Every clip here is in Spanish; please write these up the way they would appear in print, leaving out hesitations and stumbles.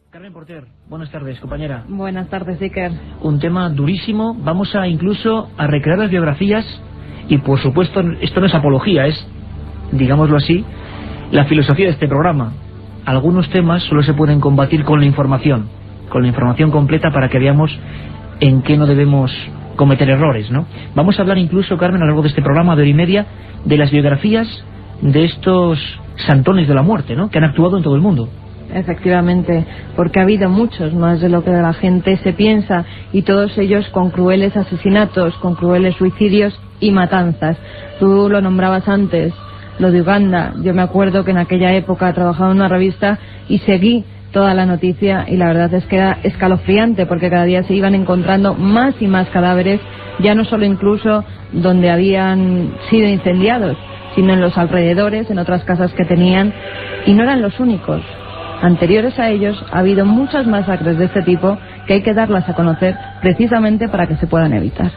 Carmen Porter, buenas tardes, compañera. Buenas tardes, Iker. Un tema durísimo. Vamos a incluso a recrear las biografías y, por supuesto, esto no es apología, es, digámoslo así, la filosofía de este programa. Algunos temas solo se pueden combatir con la información completa para que veamos en qué no debemos cometer errores, ¿no? Vamos a hablar incluso, Carmen, a lo largo de este programa de hora y media, de las biografías de estos santones de la muerte, ¿no?, que han actuado en todo el mundo. Efectivamente, porque ha habido muchos más de lo que la gente se piensa, y todos ellos con crueles asesinatos, con crueles suicidios y matanzas. Tú lo nombrabas antes, lo de Uganda. Yo me acuerdo que en aquella época trabajaba en una revista y seguí toda la noticia, y la verdad es que era escalofriante, porque cada día se iban encontrando más y más cadáveres, ya no solo incluso donde habían sido incendiados, sino en los alrededores, en otras casas que tenían, y no eran los únicos. Anteriores a ellos ha habido muchas masacres de este tipo que hay que darlas a conocer precisamente para que se puedan evitar.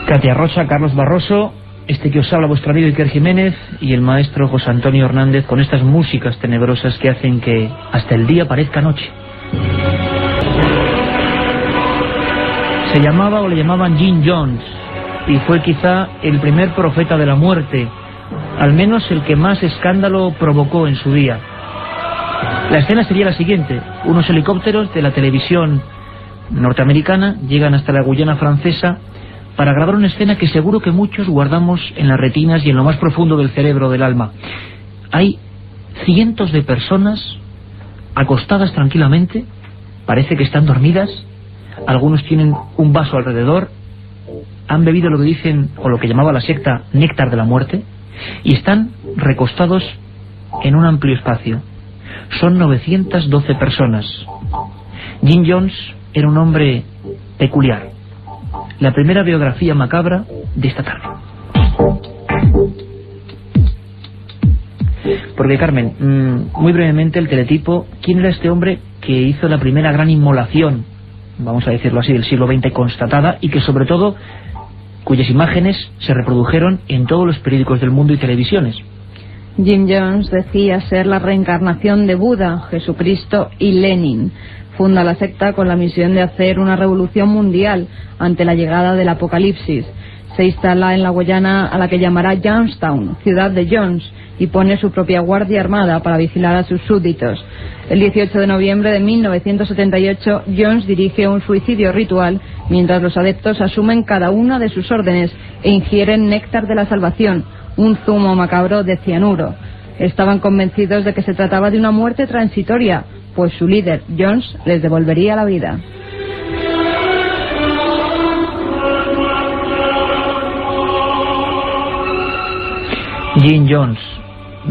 Katia Rocha, Carlos Barroso, este que os habla vuestro amigo Iker Jiménez y el maestro José Antonio Hernández, con estas músicas tenebrosas que hacen que hasta el día parezca noche. Se llamaba o le llamaban Jim Jones y fue quizá el primer profeta de la muerte, al menos el que más escándalo provocó en su día. La escena sería la siguiente: unos helicópteros de la televisión norteamericana llegan hasta la Guyana francesa para grabar una escena que seguro que muchos guardamos en las retinas y en lo más profundo del cerebro, del alma. Hay cientos de personas acostadas tranquilamente, parece que están dormidas. Algunos tienen un vaso alrededor, han bebido lo que dicen, o lo que llamaba la secta, néctar de la muerte, y están recostados en un amplio espacio. Son 912 personas. Jim Jones era un hombre peculiar. La primera biografía macabra de esta tarde. Porque, Carmen, muy brevemente el teletipo: ¿quién era este hombre que hizo la primera gran inmolación, vamos a decirlo así, del siglo XX constatada, y que sobre todo cuyas imágenes se reprodujeron en todos los periódicos del mundo y televisiones? Jim Jones decía ser la reencarnación de Buda, Jesucristo y Lenin. Funda la secta con la misión de hacer una revolución mundial ante la llegada del apocalipsis. Se instala en la Guyana, a la que llamará Jonestown, ciudad de Jones, y pone su propia guardia armada para vigilar a sus súbditos. El 18 de noviembre de 1978, Jones dirige un suicidio ritual mientras los adeptos asumen cada una de sus órdenes e ingieren néctar de la salvación, un zumo macabro de cianuro. Estaban convencidos de que se trataba de una muerte transitoria, pues su líder, Jones, les devolvería la vida. Jim Jones.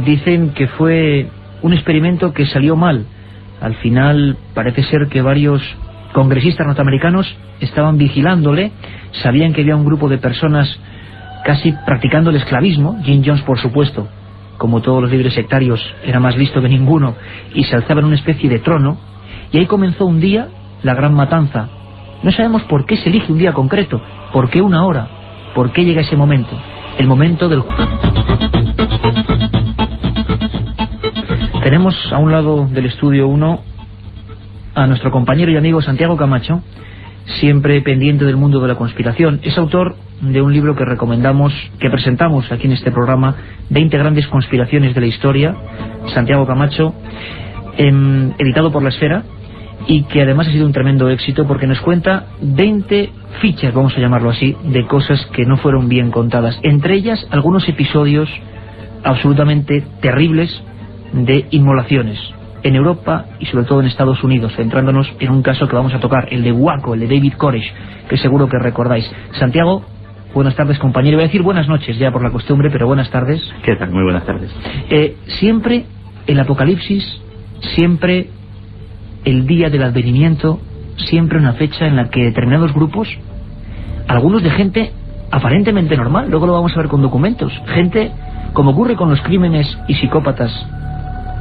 Dicen que fue un experimento que salió mal. Al final parece ser que varios congresistas norteamericanos estaban vigilándole, sabían que había un grupo de personas casi practicando el esclavismo. Jim Jones, por supuesto, como todos los líderes sectarios, era más listo que ninguno y se alzaba en una especie de trono, y ahí comenzó un día la gran matanza. No sabemos por qué se elige un día concreto, por qué una hora, por qué llega ese momento, el momento del... Tenemos a un lado del estudio 1 a nuestro compañero y amigo Santiago Camacho, siempre pendiente del mundo de la conspiración. Es autor de un libro que recomendamos, que presentamos aquí en este programa, 20 grandes conspiraciones de la historia, Santiago Camacho, editado por La Esfera, y que además ha sido un tremendo éxito porque nos cuenta 20 fichas, vamos a llamarlo así, de cosas que no fueron bien contadas. Entre ellas, algunos episodios absolutamente terribles de inmolaciones en Europa y sobre todo en Estados Unidos, centrándonos en un caso que vamos a tocar, el de Waco, el de David Koresh, que seguro que recordáis. Santiago, buenas tardes, compañero. Voy a decir buenas noches ya por la costumbre, pero buenas tardes. ¿Qué tal? Muy buenas tardes. Siempre el apocalipsis, siempre el día del advenimiento, siempre una fecha en la que determinados grupos, algunos de gente aparentemente normal, luego lo vamos a ver con documentos, gente, como ocurre con los crímenes y psicópatas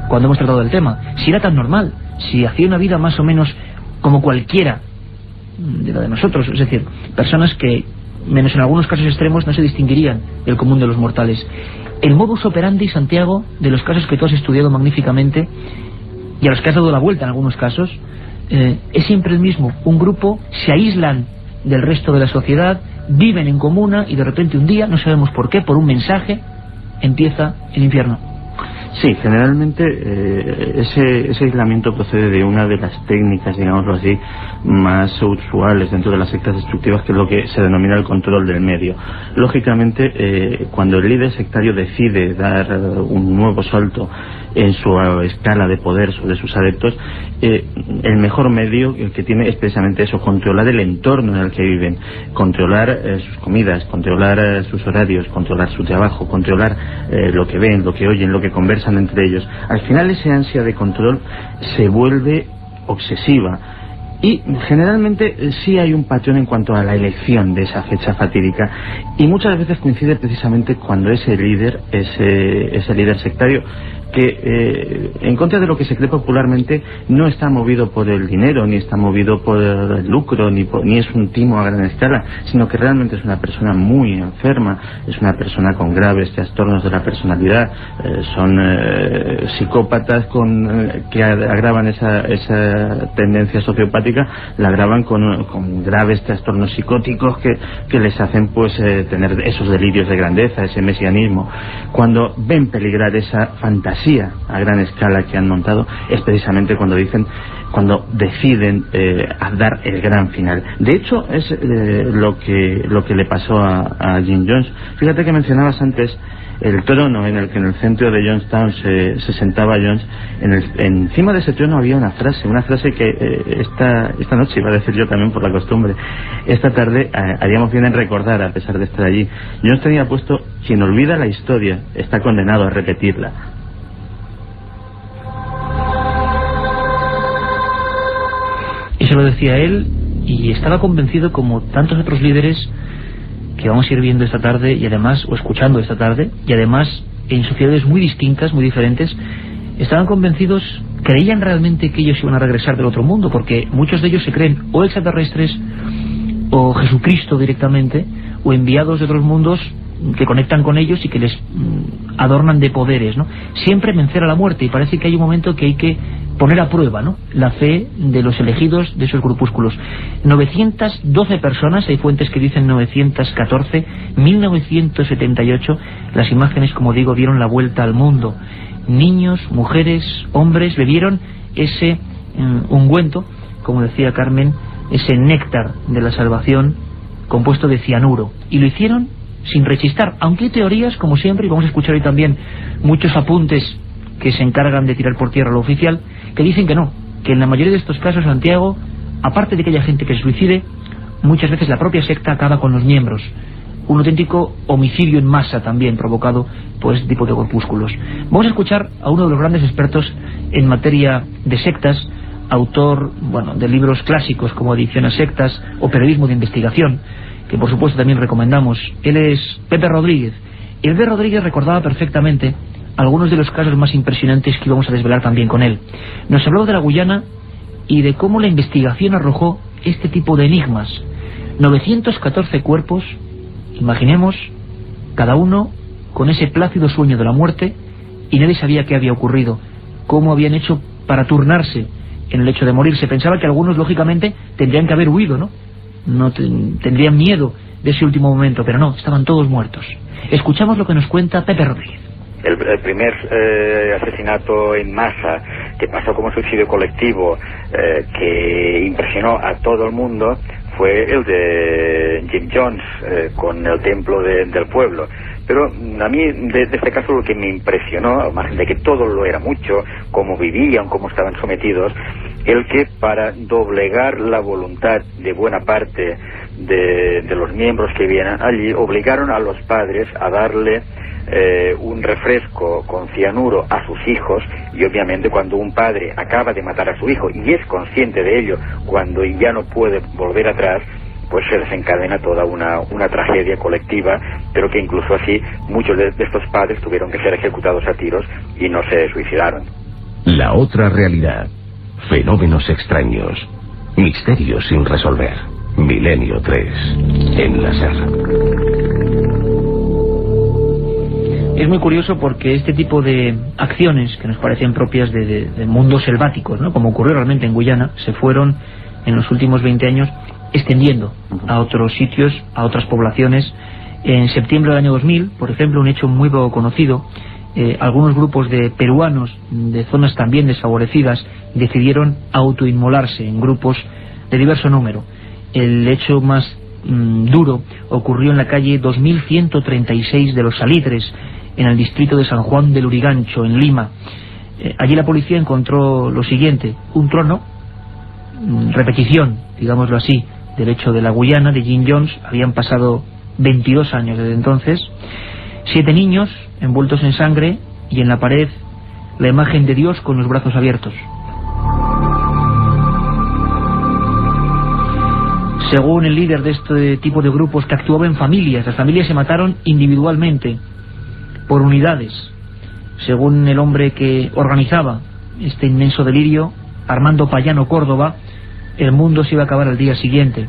cuando hemos tratado del tema, si era tan normal, si hacía una vida más o menos como cualquiera de la de nosotros, es decir, personas que menos en algunos casos extremos, no se distinguirían del común de los mortales. El modus operandi, Santiago, de los casos que tú has estudiado magníficamente y a los que has dado la vuelta en algunos casos, es siempre el mismo. Un grupo se aíslan del resto de la sociedad, viven en comuna y de repente un día, no sabemos por qué, por un mensaje, empieza el infierno. Sí, generalmente ese aislamiento procede de una de las técnicas, digámoslo así, más usuales dentro de las sectas destructivas, que es lo que se denomina el control del medio. Lógicamente, cuando el líder sectario decide dar un nuevo salto en su escala de poder sobre sus adeptos, el mejor medio que tiene es precisamente eso: controlar el entorno en el que viven, controlar sus comidas, controlar sus horarios, controlar su trabajo, controlar lo que ven, lo que oyen, lo que conversan entre ellos. Al final esa ansia de control se vuelve obsesiva. Y generalmente sí hay un patrón en cuanto a la elección de esa fecha fatídica, y muchas veces coincide precisamente cuando ese líder sectario, que en contra de lo que se cree popularmente, no está movido por el dinero, ni está movido por el lucro, ni es un timo a gran escala, sino que realmente es una persona muy enferma, es una persona con graves trastornos de la personalidad, son psicópatas que agravan esa tendencia sociopática, la agravan con graves trastornos psicóticos que les hacen pues tener esos delirios de grandeza, ese mesianismo. Cuando ven peligrar esa fantasía a gran escala que han montado, es precisamente cuando deciden dar el gran final. De hecho, es lo que le pasó a Jim Jones. Fíjate que mencionabas antes el trono en el que en el centro de Jonestown se sentaba Jones. Encima de ese trono había una frase que esta noche iba a decir yo también por la costumbre. Esta tarde haríamos bien en recordar, a pesar de estar allí. Jones tenía puesto: quien olvida la historia está condenado a repetirla. Eso lo decía él, y estaba convencido, como tantos otros líderes que vamos a ir viendo esta tarde, y además, o escuchando esta tarde, y además en sociedades muy distintas, muy diferentes, estaban convencidos, creían realmente que ellos iban a regresar del otro mundo, porque muchos de ellos se creen o extraterrestres, o Jesucristo directamente, o enviados de otros mundos que conectan con ellos y que les adornan de poderes, ¿no? Siempre vencer a la muerte, y parece que hay un momento que hay que poner a prueba, ¿no?, la fe de los elegidos de esos grupúsculos. 912 personas, hay fuentes que dicen 914, 1978, las imágenes, como digo, dieron la vuelta al mundo. Niños, mujeres, hombres bebieron ese ungüento, como decía Carmen, ese néctar de la salvación compuesto de cianuro, y lo hicieron sin rechistar, aunque hay teorías, como siempre, y vamos a escuchar hoy también muchos apuntes que se encargan de tirar por tierra lo oficial, que dicen que no, que en la mayoría de estos casos, Santiago, aparte de que haya gente que se suicide, muchas veces la propia secta acaba con los miembros. Un auténtico homicidio en masa también provocado por este tipo de corpúsculos. Vamos a escuchar a uno de los grandes expertos en materia de sectas, autor, de libros clásicos como Adicción a sectas o Periodismo de investigación, que por supuesto también recomendamos. Él es Pepe Rodríguez. Y Pepe Rodríguez recordaba perfectamente algunos de los casos más impresionantes que íbamos a desvelar también con él. Nos habló de la Guyana y de cómo la investigación arrojó este tipo de enigmas. 914 cuerpos, imaginemos, cada uno con ese plácido sueño de la muerte, y nadie sabía qué había ocurrido, cómo habían hecho para turnarse en el hecho de morir. Se pensaba que algunos, lógicamente, tendrían que haber huido, no tendrían miedo de ese último momento, pero no, estaban todos muertos. Escuchamos lo que nos cuenta Pepe Rodríguez. El primer asesinato en masa que pasó como suicidio colectivo, que impresionó a todo el mundo, fue el de Jim Jones, con el templo del pueblo. Pero a mí de este caso lo que me impresionó, al margen de que todo lo era mucho, cómo vivían, cómo estaban sometidos, el que para doblegar la voluntad de buena parte de los miembros que vivían allí, obligaron a los padres a darle un refresco con cianuro a sus hijos, y obviamente cuando un padre acaba de matar a su hijo y es consciente de ello, cuando ya no puede volver atrás, pues se desencadena toda una tragedia colectiva, pero que incluso así muchos de estos padres tuvieron que ser ejecutados a tiros y no se suicidaron. La otra realidad. Fenómenos extraños. Misterios sin resolver. Milenio 3, en la SER. Es muy curioso porque este tipo de acciones que nos parecen propias de mundos selváticos, ¿no?, como ocurrió realmente en Guyana, se fueron en los últimos 20 años extendiendo a otros sitios, a otras poblaciones. En septiembre del año 2000, por ejemplo, un hecho muy poco conocido, algunos grupos de peruanos de zonas también desfavorecidas decidieron autoinmolarse en grupos de diverso número. El hecho más duro ocurrió en la calle 2136 de Los Salitres, en el distrito de San Juan del Lurigancho, en Lima. Allí la policía encontró lo siguiente: un trono, repetición, digámoslo así, del hecho de la Guyana, de Jim Jones. Habían pasado 22 años desde entonces. 7 niños envueltos en sangre, y en la pared la imagen de Dios con los brazos abiertos. Según el líder de este tipo de grupos, que actuaba en familias, las familias se mataron individualmente, por unidades. Según el hombre que organizaba este inmenso delirio, Armando Payano Córdoba, el mundo se iba a acabar al día siguiente.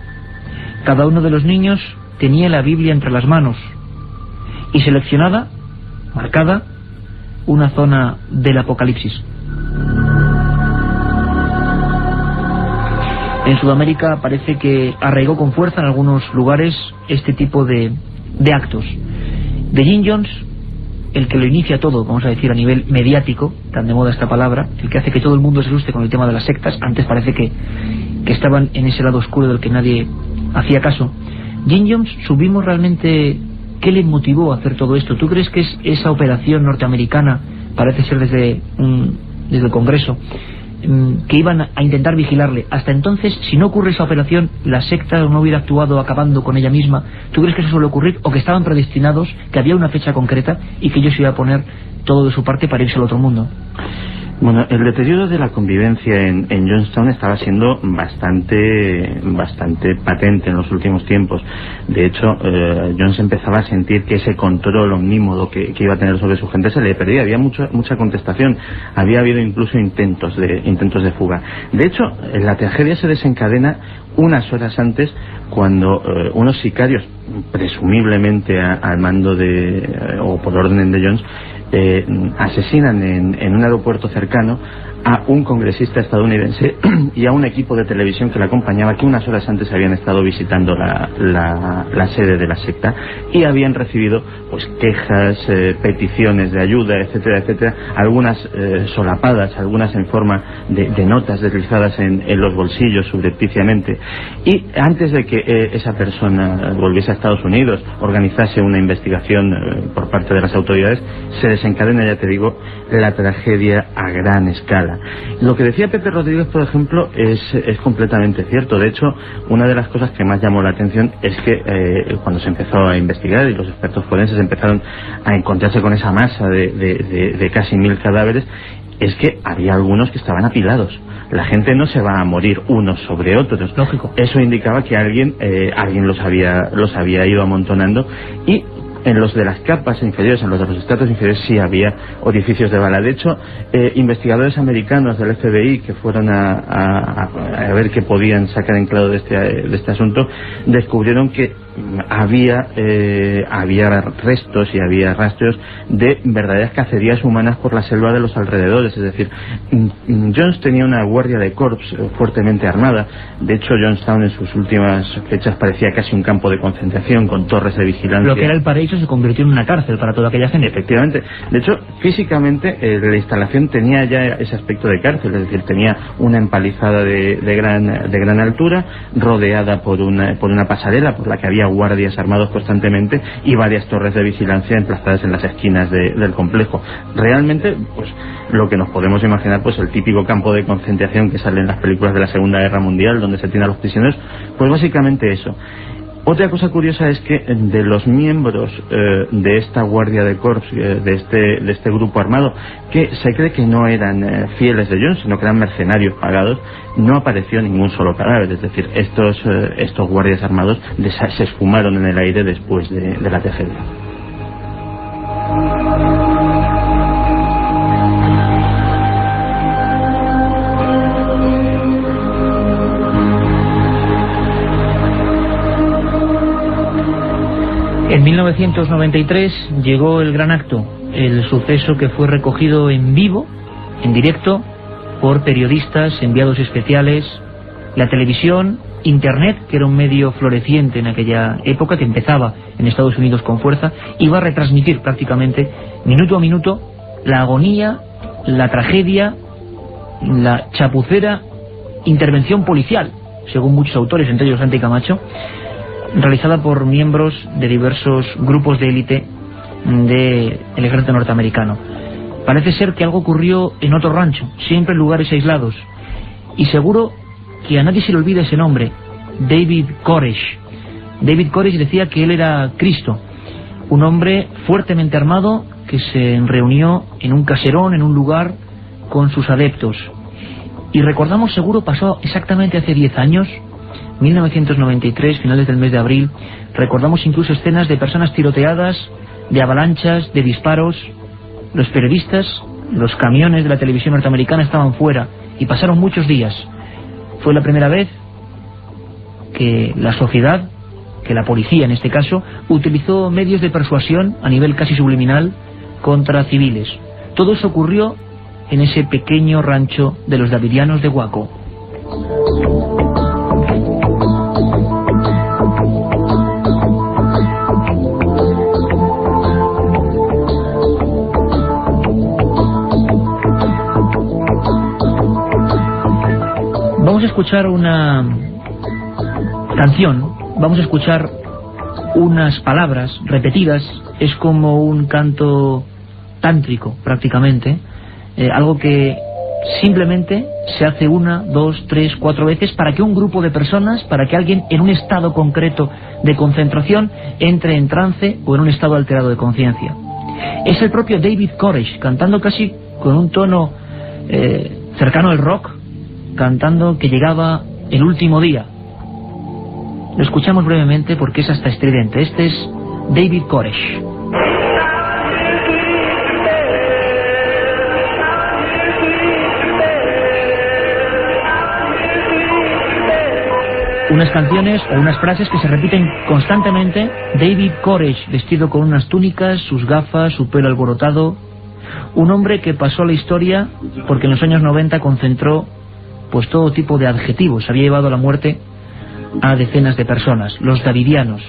Cada uno de los niños tenía la Biblia entre las manos, y seleccionada, marcada, una zona del Apocalipsis. En Sudamérica parece que arraigó con fuerza en algunos lugares este tipo de actos. De Jim Jones, el que lo inicia todo, vamos a decir, a nivel mediático, tan de moda esta palabra, el que hace que todo el mundo se asuste con el tema de las sectas. Antes parece que estaban en ese lado oscuro del que nadie hacía caso. Jim Jones, ¿subimos realmente qué le motivó a hacer todo esto? ¿Tú crees que es esa operación norteamericana, parece ser desde el Congreso, que iban a intentar vigilarle? Hasta entonces, si no ocurre esa operación, la secta no hubiera actuado acabando con ella misma. ¿Tú crees que eso suele ocurrir, o que estaban predestinados, que había una fecha concreta y que ellos iban a poner todo de su parte para irse al otro mundo? Bueno, el deterioro de la convivencia en Jonestown estaba siendo bastante patente en los últimos tiempos. De hecho, Jones empezaba a sentir que ese control omnímodo que iba a tener sobre su gente se le perdía. Había mucha contestación. Había habido incluso intentos de fuga. De hecho, la tragedia se desencadena unas horas antes, cuando unos sicarios, presumiblemente al mando o por orden de Jones, asesinan en un aeropuerto cercano a un congresista estadounidense y a un equipo de televisión que le acompañaba, que unas horas antes habían estado visitando la sede de la secta y habían recibido pues quejas, peticiones de ayuda, etcétera, etcétera, algunas solapadas, algunas en forma de notas deslizadas en los bolsillos subrepticiamente. Y antes de que esa persona volviese a Estados Unidos, organizase una investigación por parte de las autoridades, se desencadena, ya te digo, la tragedia a gran escala. Lo que decía Pepe Rodríguez, por ejemplo, es completamente cierto. De hecho, una de las cosas que más llamó la atención es que cuando se empezó a investigar y los expertos forenses empezaron a encontrarse con esa masa de casi 1000 cadáveres, es que había algunos que estaban apilados. La gente no se va a morir unos sobre otros. Lógico. Eso indicaba que alguien los había ido amontonando, y en los de las capas inferiores, en los de los estratos inferiores, sí había orificios de bala. De hecho, investigadores americanos del FBI que fueron a ver qué podían sacar en claro de este asunto, descubrieron que había restos y había rastros de verdaderas cacerías humanas por la selva de los alrededores. Es decir, Jones tenía una guardia de corps fuertemente armada. De hecho, Jonestown en sus últimas fechas parecía casi un campo de concentración con torres de vigilancia. Lo que era el paraíso se convirtió en una cárcel para toda aquella gente. Efectivamente. De hecho, físicamente la instalación tenía ya ese aspecto de cárcel. Es decir, tenía una empalizada de gran altura, rodeada por una pasarela por la que había guardias armados constantemente, y varias torres de vigilancia emplazadas en las esquinas del complejo. Realmente, pues lo que nos podemos imaginar, pues el típico campo de concentración que sale en las películas de la Segunda Guerra Mundial, donde se tienen a los prisioneros, pues básicamente eso. Otra cosa curiosa es que de los miembros de esta guardia de corps, de este grupo armado, que se cree que no eran fieles de Jones, sino que eran mercenarios pagados, no apareció ningún solo cadáver. Es decir, estos guardias armados se esfumaron en el aire después de la tragedia. En 1993 llegó el gran acto, el suceso que fue recogido en vivo, en directo, por periodistas, enviados especiales, la televisión, Internet, que era un medio floreciente en aquella época, que empezaba en Estados Unidos con fuerza, iba a retransmitir prácticamente, minuto a minuto, la agonía, la tragedia, la chapucera intervención policial, según muchos autores, entre ellos Santi Camacho, realizada por miembros de diversos grupos de élite del ejército norteamericano. Parece ser que algo ocurrió en otro rancho, siempre en lugares aislados, y seguro que a nadie se le olvida ese nombre, David Koresh. David Koresh decía que él era Cristo, un hombre fuertemente armado que se reunió en un caserón, en un lugar, con sus adeptos. Y recordamos, seguro pasó exactamente hace 10 años, 1993, finales del mes de abril. Recordamos incluso escenas de personas tiroteadas, de avalanchas, de disparos. Los periodistas, los camiones de la televisión norteamericana estaban fuera y pasaron muchos días. Fue la primera vez que la sociedad, que la policía en este caso, utilizó medios de persuasión a nivel casi subliminal contra civiles. Todo eso ocurrió en ese pequeño rancho de los davidianos de Waco. Vamos a escuchar una canción, vamos a escuchar unas palabras repetidas, es como un canto tántrico prácticamente, algo que simplemente se hace 1, 2, 3, 4 veces para que un grupo de personas, para que alguien en un estado concreto de concentración entre en trance o en un estado alterado de conciencia. Es el propio David Koresh cantando casi con un tono cercano al rock, cantando que llegaba el último día. Lo escuchamos brevemente porque es hasta estridente. Este es David Koresh. Unas canciones o unas frases que se repiten constantemente. David Koresh, vestido con unas túnicas, sus gafas, su pelo alborotado. Un hombre que pasó a la historia porque en los años 90 concentró pues todo tipo de adjetivos. Había llevado a la muerte a decenas de personas, los davidianos.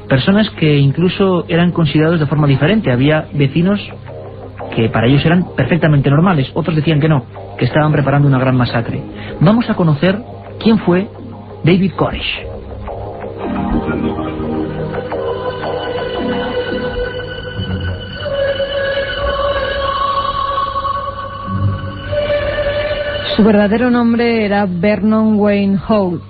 Personas que incluso eran considerados de forma diferente. Había vecinos que para ellos eran perfectamente normales, otros decían que no, que estaban preparando una gran masacre. Vamos a conocer quién fue David Koresh. Su verdadero nombre era Vernon Wayne Holt.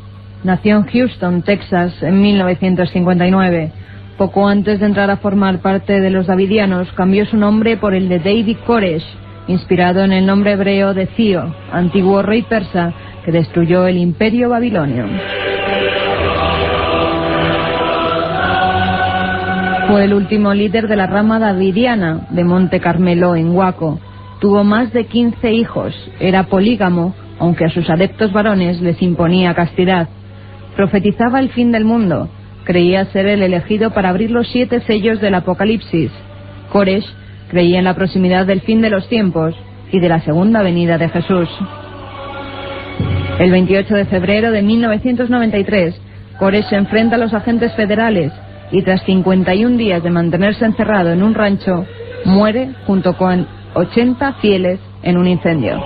Nació en Houston, Texas, en 1959. Poco antes de entrar a formar parte de los davidianos, cambió su nombre por el de David Koresh, inspirado en el nombre hebreo de Ciro, antiguo rey persa que destruyó el imperio babilonio. Fue el último líder de la rama davidiana de Monte Carmelo en Waco. Tuvo más de 15 hijos, era polígamo, aunque a sus adeptos varones les imponía castidad. Profetizaba el fin del mundo, creía ser el elegido para abrir los 7 sellos del Apocalipsis. Koresh creía en la proximidad del fin de los tiempos y de la segunda venida de Jesús. El 28 de febrero de 1993, Koresh se enfrenta a los agentes federales y tras 51 días de mantenerse encerrado en un rancho, muere junto con 80 fieles en un incendio.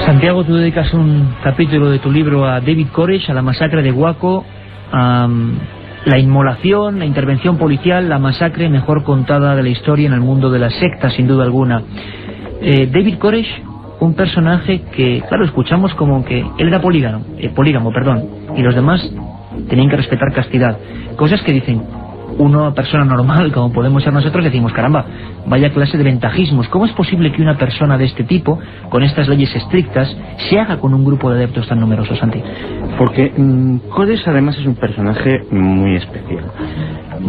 Santiago, tú dedicas un capítulo de tu libro a David Koresh, a la masacre de Waco, a la inmolación, la intervención policial, la masacre mejor contada de la historia en el mundo de las sectas, sin duda alguna. David Koresh, un personaje que, claro, escuchamos como que él era polígamo, y los demás tenían que respetar castidad. Cosas que dicen, una persona normal, como podemos ser nosotros, decimos, caramba, vaya clase de ventajismos. ¿Cómo es posible que una persona de este tipo, con estas leyes estrictas, se haga con un grupo de adeptos tan numerosos, Santi? Porque Codes además es un personaje muy especial.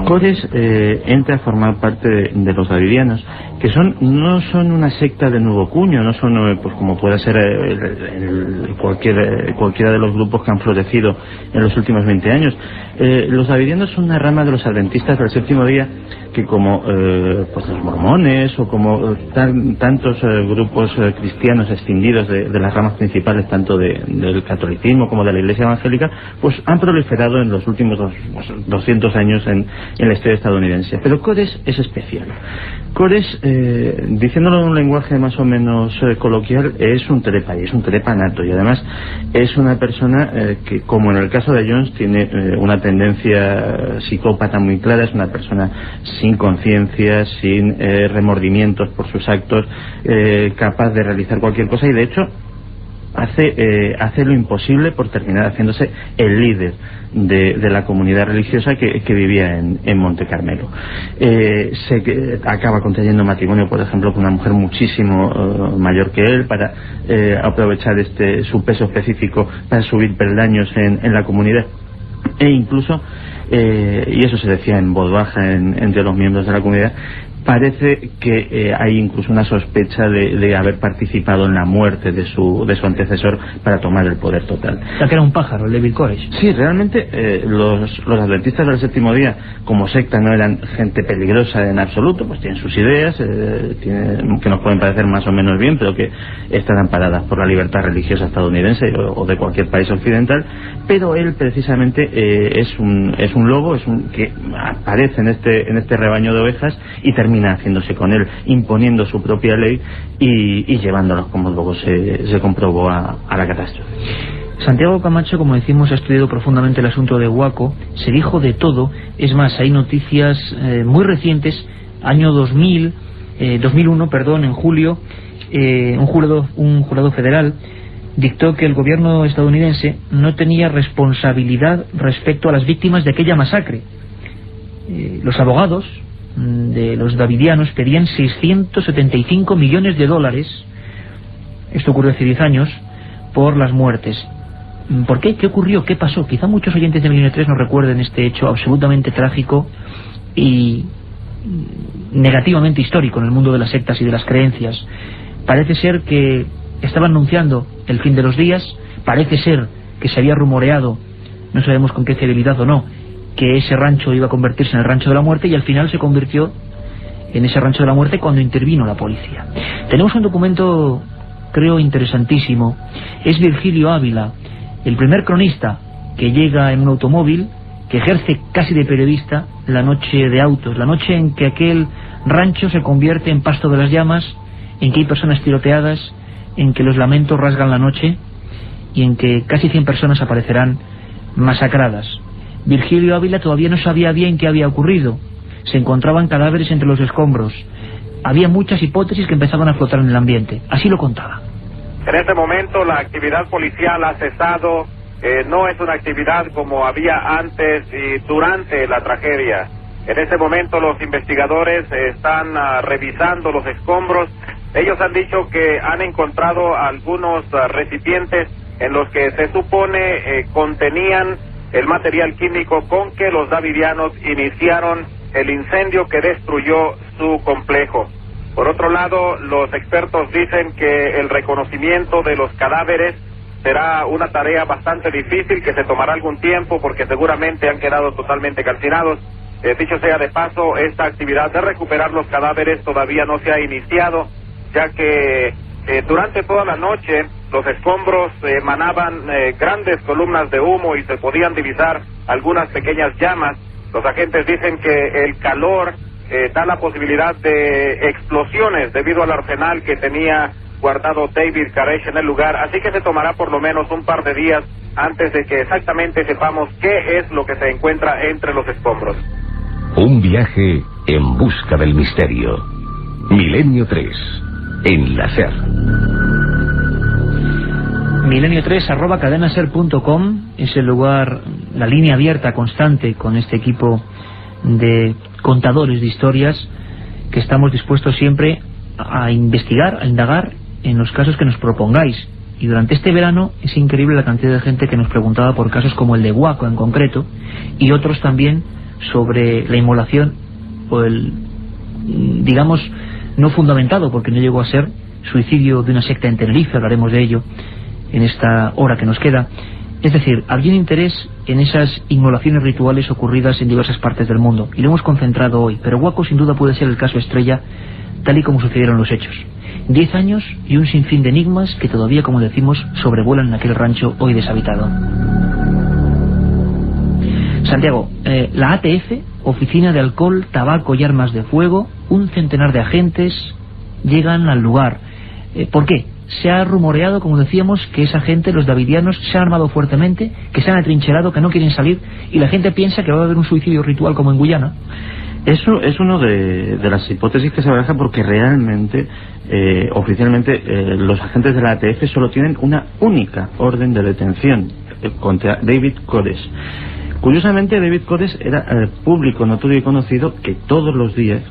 Codes entra a formar parte de los davidianos, que no son una secta de nuevo cuño, no son pues como puede ser cualquiera de los grupos que han florecido en los últimos 20 años. Los davidianos son una rama de los adventistas del séptimo día, que como pues los mormones o como tantos grupos cristianos extinguidos de las ramas principales, tanto del catolicismo como de la iglesia evangélica, pues han proliferado en los últimos 200 años en la historia estadounidense. Pero Codes es especial. Codes, diciéndolo en un lenguaje más o menos coloquial, es un telepa, y es un telepa nato, y además es una persona que, como en el caso de Jones, tiene una tendencia psicópata muy clara. Es una persona sin conciencia, sin remordimientos por sus actos, capaz de realizar cualquier cosa, y de hecho hace lo imposible por terminar haciéndose el líder de la comunidad religiosa que vivía en Monte Carmelo. Acaba contrayendo matrimonio, por ejemplo, con una mujer muchísimo mayor que él, para aprovechar su peso específico para subir peldaños en la comunidad, e incluso y eso se decía en voz baja entre los miembros de la comunidad, parece que hay incluso una sospecha de haber participado en la muerte de su antecesor para tomar el poder total. O sea, que era un pájaro, el de Bill Koresh. Sí, realmente los adventistas del séptimo día, como secta, no eran gente peligrosa en absoluto, pues tienen sus ideas, que nos pueden parecer más o menos bien, pero que están amparadas por la libertad religiosa estadounidense o de cualquier país occidental. Pero él precisamente es un lobo, que aparece en este rebaño de ovejas y termina haciéndose con él, imponiendo su propia ley y llevándolos, como luego se comprobó, a la catástrofe. Santiago Camacho, como decimos, ha estudiado profundamente el asunto de Waco, se dijo de todo. Es más, hay noticias muy recientes, año 2001, en julio, un jurado federal dictó que el gobierno estadounidense no tenía responsabilidad respecto a las víctimas de aquella masacre. Los abogados de los davidianos pedían $675 millones, esto ocurrió hace 10 años, por las muertes. ¿Por qué? ¿Qué ocurrió? ¿Qué pasó? Quizá muchos oyentes de Milenio 3 no recuerden este hecho absolutamente trágico y negativamente histórico en el mundo de las sectas y de las creencias. Parece ser que estaba anunciando el fin de los días, parece ser que se había rumoreado, no sabemos con qué fidelidad o no, que ese rancho iba a convertirse en el rancho de la muerte, y al final se convirtió en ese rancho de la muerte cuando intervino la policía. Tenemos un documento, creo, interesantísimo. Es Virgilio Ávila, el primer cronista que llega en un automóvil, que ejerce casi de periodista, la noche de autos, la noche en que aquel rancho se convierte en pasto de las llamas, en que hay personas tiroteadas, en que los lamentos rasgan la noche y en que casi 100 personas aparecerán masacradas. Virgilio Ávila todavía no sabía bien qué había ocurrido. Se encontraban cadáveres entre los escombros. Había muchas hipótesis que empezaban a flotar en el ambiente. Así lo contaba. En este momento la actividad policial ha cesado. No es una actividad como había antes y durante la tragedia. En este momento los investigadores están revisando los escombros. Ellos han dicho que han encontrado algunos recipientes en los que se supone contenían el material químico con que los davidianos iniciaron el incendio que destruyó su complejo. Por otro lado, los expertos dicen que el reconocimiento de los cadáveres será una tarea bastante difícil, que se tomará algún tiempo porque seguramente han quedado totalmente calcinados. Dicho sea de paso, esta actividad de recuperar los cadáveres todavía no se ha iniciado, ya que durante toda la noche los escombros emanaban grandes columnas de humo y se podían divisar algunas pequeñas llamas. Los agentes dicen que el calor da la posibilidad de explosiones debido al arsenal que tenía guardado David Koresh en el lugar, así que se tomará por lo menos un par de días antes de que exactamente sepamos qué es lo que se encuentra entre los escombros. Un viaje en busca del misterio. Milenio 3, en la SER. Milenio3@cadenaser.com es el lugar, la línea abierta constante con este equipo de contadores de historias que estamos dispuestos siempre a investigar, a indagar en los casos que nos propongáis. Y durante este verano es increíble la cantidad de gente que nos preguntaba por casos como el de Waco en concreto, y otros también sobre la inmolación o el, digamos, no fundamentado, porque no llegó a ser, suicidio de una secta en Tenerife. Hablaremos de ello en esta hora que nos queda. Es decir, había un interés en esas inmolaciones rituales ocurridas en diversas partes del mundo, y lo hemos concentrado hoy, pero Waco sin duda puede ser el caso estrella, tal y como sucedieron los hechos. 10 años y un sinfín de enigmas que todavía, como decimos, sobrevuelan en aquel rancho hoy deshabitado. Santiago, la ATF, Oficina de Alcohol, Tabaco y Armas de Fuego, un centenar de agentes llegan al lugar. ¿Por qué? Se ha rumoreado, como decíamos, que esa gente, los davidianos, se han armado fuertemente, que se han atrincherado, que no quieren salir, y la gente piensa que va a haber un suicidio ritual como en Guyana. Eso es una de las hipótesis que se baraja, porque realmente, oficialmente, los agentes de la ATF solo tienen una única orden de detención contra David Koresh. Curiosamente, David Koresh era público, notorio y conocido que todos los días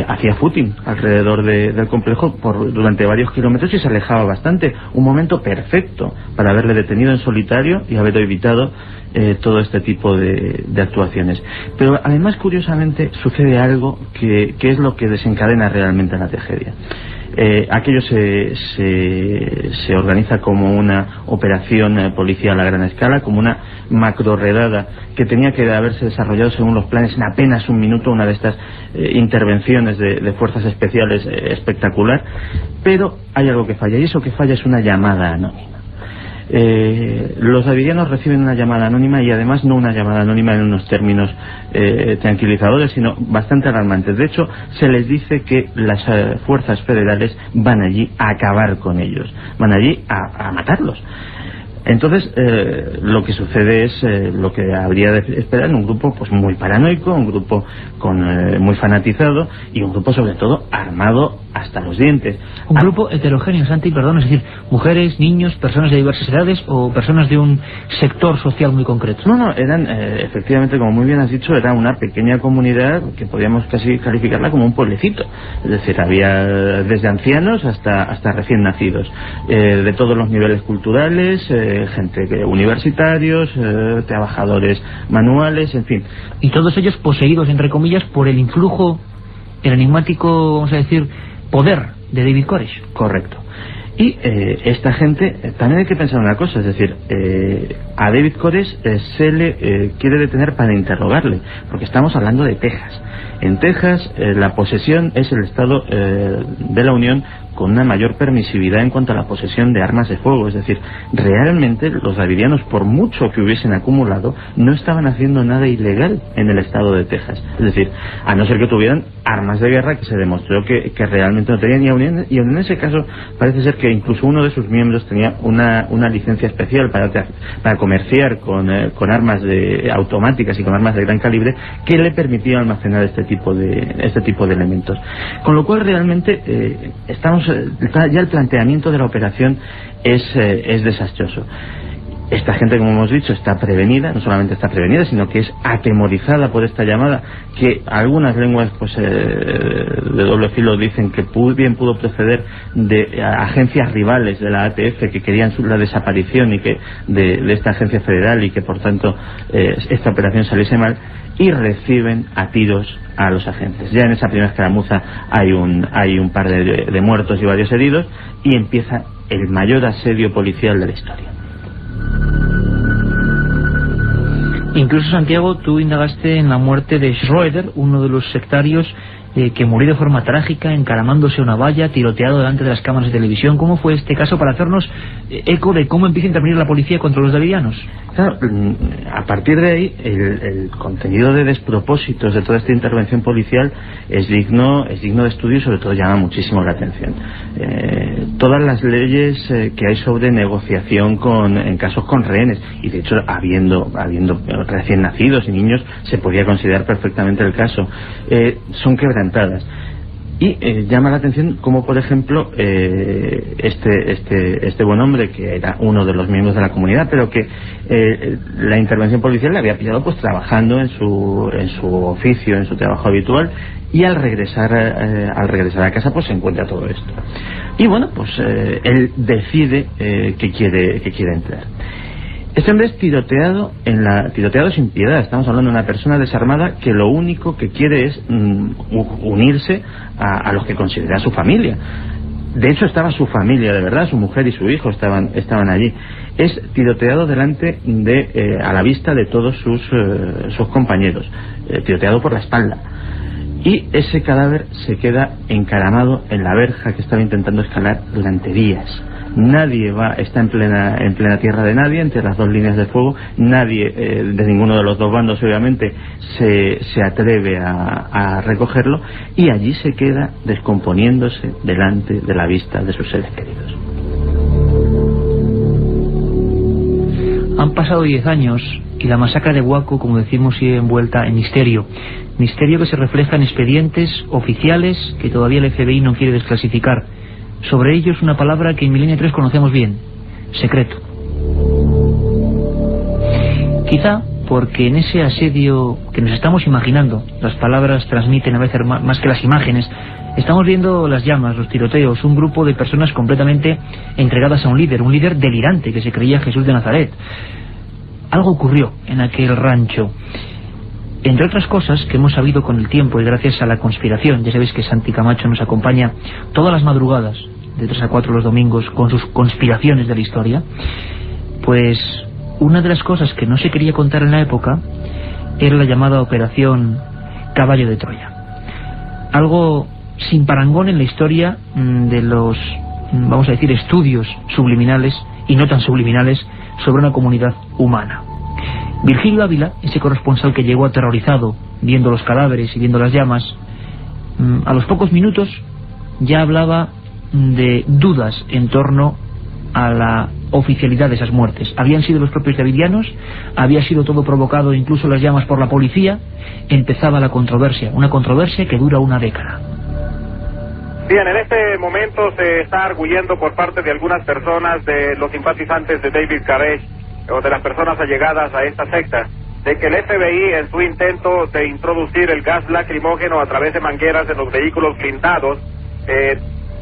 hacía footing alrededor del complejo durante varios kilómetros, y se alejaba bastante. Un momento perfecto para haberle detenido en solitario y haber evitado todo este tipo de actuaciones. Pero además, curiosamente, sucede algo que es lo que desencadena realmente la tragedia. Aquello se organiza como una operación policial a gran escala, como una macro redada que tenía que haberse desarrollado según los planes en apenas un minuto, una de estas intervenciones de fuerzas especiales espectacular. Pero hay algo que falla, y eso que falla es una llamada anónima. Los davidianos reciben una llamada anónima, y además no una llamada anónima en unos términos tranquilizadores, sino bastante alarmantes. De hecho, se les dice que las fuerzas federales van allí a acabar con ellos, van allí a matarlos. Entonces, lo que sucede es lo que habría de esperar en un grupo pues muy paranoico, un grupo muy fanatizado, y un grupo sobre todo armado hasta los dientes. Un grupo heterogéneo, Santi, perdón, es decir, mujeres, niños, personas de diversas edades o personas de un sector social muy concreto. No, eran, efectivamente, como muy bien has dicho, era una pequeña comunidad que podríamos casi calificarla como un pueblecito. Es decir, había desde ancianos hasta recién nacidos, de todos los niveles culturales, gente universitarios, trabajadores manuales, en fin. Y todos ellos poseídos, entre comillas, por el influjo, el enigmático, vamos a decir, poder de David Koresh. Correcto. Y esta gente, también hay que pensar una cosa, es decir, a David Koresh se le quiere detener para interrogarle, porque estamos hablando de Texas. En Texas, la posesión es el estado de la Unión con una mayor permisividad en cuanto a la posesión de armas de fuego. Es decir, realmente los davidianos, por mucho que hubiesen acumulado, no estaban haciendo nada ilegal en el estado de Texas. Es decir, a no ser que tuvieran armas de guerra, que se demostró que realmente no tenían, y en ese caso parece ser que incluso uno de sus miembros tenía una licencia especial para comerciar con armas automáticas y con armas de gran calibre, que le permitía almacenar este tipo de elementos. Con lo cual realmente ya el planteamiento de la operación es desastroso. Esta gente, como hemos dicho, está prevenida, no solamente está prevenida, sino que es atemorizada por esta llamada, que algunas lenguas de doble filo dicen que bien pudo proceder de agencias rivales de la ATF que querían la desaparición y que de esta agencia federal, y que por tanto esta operación saliese mal, y reciben a tiros a los agentes. Ya en esa primera escaramuza hay un par de muertos y varios heridos, y empieza el mayor asedio policial de la historia. Incluso, Santiago, tú indagaste en la muerte de Schroeder, uno de los sectarios que murió de forma trágica encaramándose a una valla, tiroteado delante de las cámaras de televisión. ¿Cómo fue este caso, para hacernos eco de cómo empieza a intervenir la policía contra los davidianos? Claro, a partir de ahí el contenido de despropósitos de toda esta intervención policial es digno de estudio, y sobre todo llama muchísimo la atención. Todas las leyes que hay sobre negociación en casos con rehenes, y de hecho habiendo recién nacidos y niños, se podía considerar perfectamente el caso, son quebrantadas. Y llama la atención como, por ejemplo, este buen hombre, que era uno de los miembros de la comunidad, pero que la intervención policial le había pillado pues trabajando en su oficio, en su trabajo habitual, y al regresar a casa pues se encuentra todo esto. Y bueno, pues él decide que quiere entrar. Este hombre es tiroteado sin piedad. Estamos hablando de una persona desarmada que lo único que quiere es unirse a los que considera su familia. De hecho estaba su familia de verdad, su mujer y su hijo estaban allí. Es tiroteado delante a la vista de todos sus compañeros, tiroteado por la espalda. Y ese cadáver se queda encaramado en la verja que estaba intentando escalar durante días. Nadie está en plena tierra de nadie, entre las dos líneas de fuego. Nadie de ninguno de los dos bandos obviamente se atreve a recogerlo, y allí se queda descomponiéndose delante de la vista de sus seres queridos. Han pasado 10 años y la masacre de Waco, como decimos, sigue envuelta en misterio. Misterio que se refleja en expedientes oficiales que todavía el FBI no quiere desclasificar. Sobre ello es una palabra que en Milenio 3 conocemos bien: secreto. Quizá porque en ese asedio que nos estamos imaginando, las palabras transmiten a veces más que las imágenes. Estamos viendo las llamas, los tiroteos, un grupo de personas completamente entregadas a un líder delirante que se creía Jesús de Nazaret. Algo ocurrió en aquel rancho, entre otras cosas que hemos sabido con el tiempo y gracias a la conspiración. Ya sabéis que Santi Camacho nos acompaña todas las madrugadas de 3 a 4 los domingos con sus conspiraciones de la historia. Pues una de las cosas que no se quería contar en la época era la llamada Operación Caballo de Troya. Algo sin parangón en la historia de los, vamos a decir, estudios subliminales y no tan subliminales sobre una comunidad humana. Virgilio Ávila, ese corresponsal que llegó aterrorizado viendo los cadáveres y viendo las llamas, a los pocos minutos ya hablaba de dudas en torno a la oficialidad de esas muertes. ¿Habían sido los propios davidianos? ¿Había sido todo provocado, incluso las llamas, por la policía? Empezaba la controversia, una controversia que dura una década. Bien, en este momento se está arguyendo por parte de algunas personas, de los simpatizantes de David Koresh, o de las personas allegadas a esta secta, de que el FBI, en su intento de introducir el gas lacrimógeno a través de mangueras en los vehículos blindados,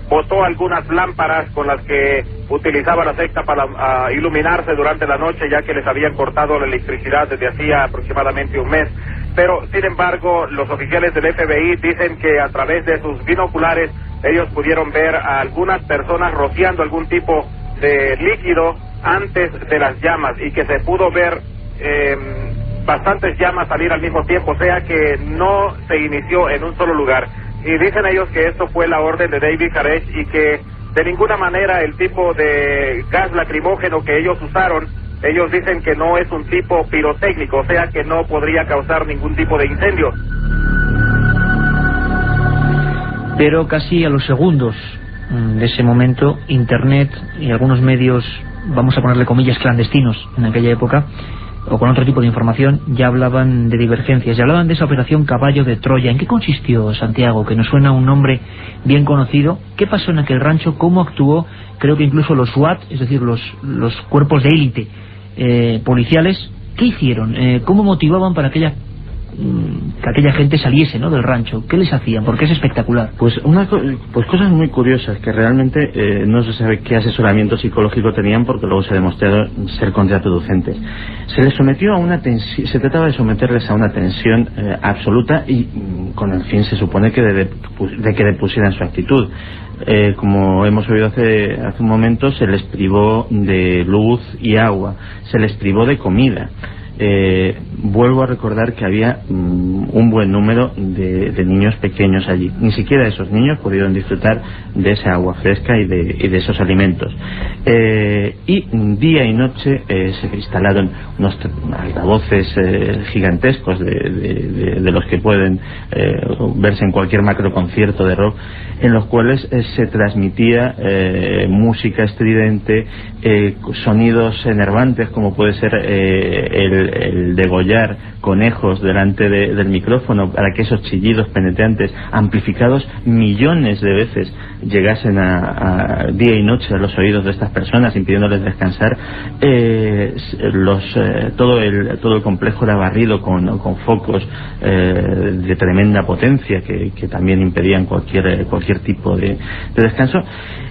botó algunas lámparas con las que utilizaba la secta para iluminarse durante la noche, ya que les habían cortado la electricidad desde hacía aproximadamente un mes. Pero, sin embargo, los oficiales del FBI dicen que a través de sus binoculares ellos pudieron ver a algunas personas rociando algún tipo de líquido antes de las llamas, y que se pudo ver bastantes llamas salir al mismo tiempo, o sea que no se inició en un solo lugar. Y dicen ellos que esto fue la orden de David Koresh, y que de ninguna manera el tipo de gas lacrimógeno que ellos usaron, ellos dicen que no es un tipo pirotécnico, o sea que no podría causar ningún tipo de incendio. Pero casi a los segundos de ese momento, Internet y algunos medios, vamos a ponerle comillas, clandestinos en aquella época, o con otro tipo de información, ya hablaban de divergencias, ya hablaban de esa operación Caballo de Troya. ¿En qué consistió, Santiago? Que nos suena un nombre bien conocido. ¿Qué pasó en aquel rancho? ¿Cómo actuó? Creo que incluso los SWAT, es decir, los cuerpos de élite policiales, ¿qué hicieron? ¿Cómo motivaban para que aquella gente saliese, ¿no?, del rancho? ¿Qué les hacían? Porque es espectacular. Pues cosas muy curiosas, que realmente no se sabe qué asesoramiento psicológico tenían, porque luego se ha demostrado ser contraproducentes. Se les sometió a una tensión, se trataba de someterles a una tensión absoluta, y con el fin, se supone, que de que depusieran su actitud. Como hemos oído hace un momento, se les privó de luz y agua, se les privó de comida. Vuelvo a recordar que había un buen número de niños pequeños allí. Ni siquiera esos niños pudieron disfrutar de esa agua fresca y de esos alimentos. Y día y noche se instalaron unos altavoces gigantescos de los que pueden verse en cualquier macro concierto de rock, en los cuales se transmitía música estridente, sonidos enervantes, como puede ser el degollar conejos delante del micrófono para que esos chillidos penetrantes, amplificados millones de veces, llegasen a día y noche a los oídos de estas personas, impidiéndoles descansar. Todo el complejo era barrido con focos de tremenda potencia que también impedían cualquier tipo de descanso.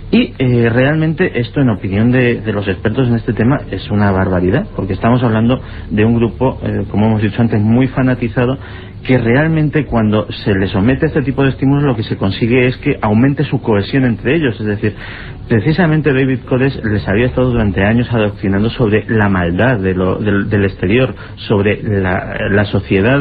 Y realmente esto, en opinión de los expertos en este tema, es una barbaridad, porque estamos hablando de un grupo, como hemos dicho antes, muy fanatizado, que realmente cuando se le somete a este tipo de estímulos lo que se consigue es que aumente su cohesión entre ellos. Es decir, precisamente David Koresh les había estado durante años adoctrinando sobre la maldad del exterior, sobre la sociedad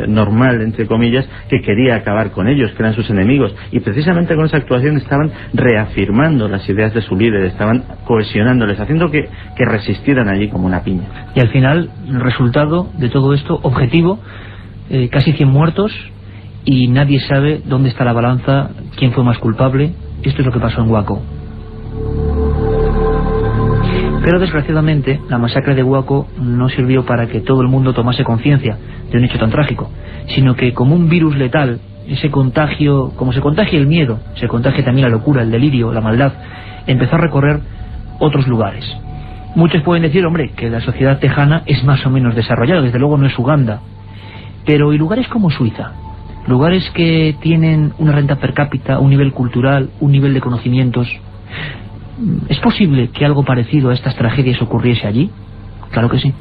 normal, entre comillas, que quería acabar con ellos, que eran sus enemigos, y precisamente con esa actuación estaban reafirmando las ideas de su líder, estaban cohesionándoles, haciendo que resistieran allí como una piña. Y al final, el resultado de todo esto, objetivo, casi 100 muertos, y nadie sabe dónde está la balanza, quién fue más culpable. Esto es lo que pasó en Waco. Pero desgraciadamente la masacre de Waco no sirvió para que todo el mundo tomase conciencia de un hecho tan trágico, sino que como un virus letal, ese contagio, como se contagia el miedo, se contagia también la locura, el delirio, la maldad, empezó a recorrer otros lugares. Muchos pueden decir, hombre, que la sociedad tejana es más o menos desarrollada, desde luego no es Uganda, pero y lugares como Suiza, lugares que tienen una renta per cápita, un nivel cultural, un nivel de conocimientos, ¿es posible que algo parecido a estas tragedias ocurriese allí? Claro que sí.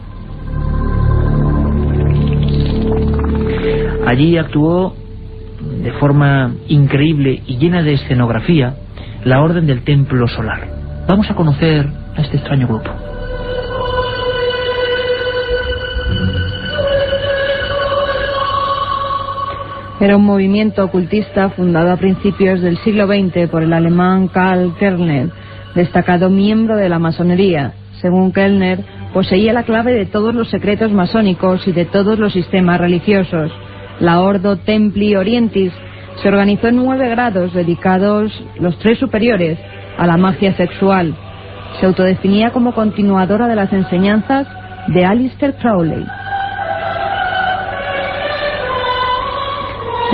Allí actuó de forma increíble y llena de escenografía la Orden del Templo Solar. Vamos a conocer a este extraño grupo. Era un movimiento ocultista fundado a principios del siglo XX por el alemán Karl Kellner, destacado miembro de la masonería. Según Kellner, poseía la clave de todos los secretos masónicos y de todos los sistemas religiosos. La Ordo Templi Orientis se organizó en 9 grados dedicados, los 3 superiores, a la magia sexual. Se autodefinía como continuadora de las enseñanzas de Aleister Crowley.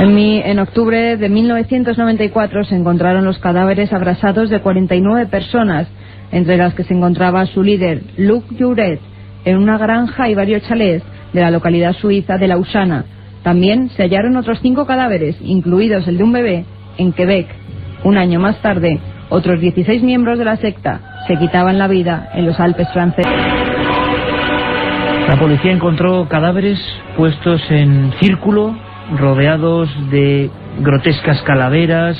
En octubre de 1994 se encontraron los cadáveres abrasados de 49 personas, entre las que se encontraba su líder, Luc Jouret, en una granja y varios chalés de la localidad suiza de Lausana. También se hallaron otros 5 cadáveres, incluidos el de un bebé, en Quebec. Un año más tarde, otros 16 miembros de la secta se quitaban la vida en los Alpes franceses. La policía encontró cadáveres puestos en círculo, rodeados de grotescas calaveras,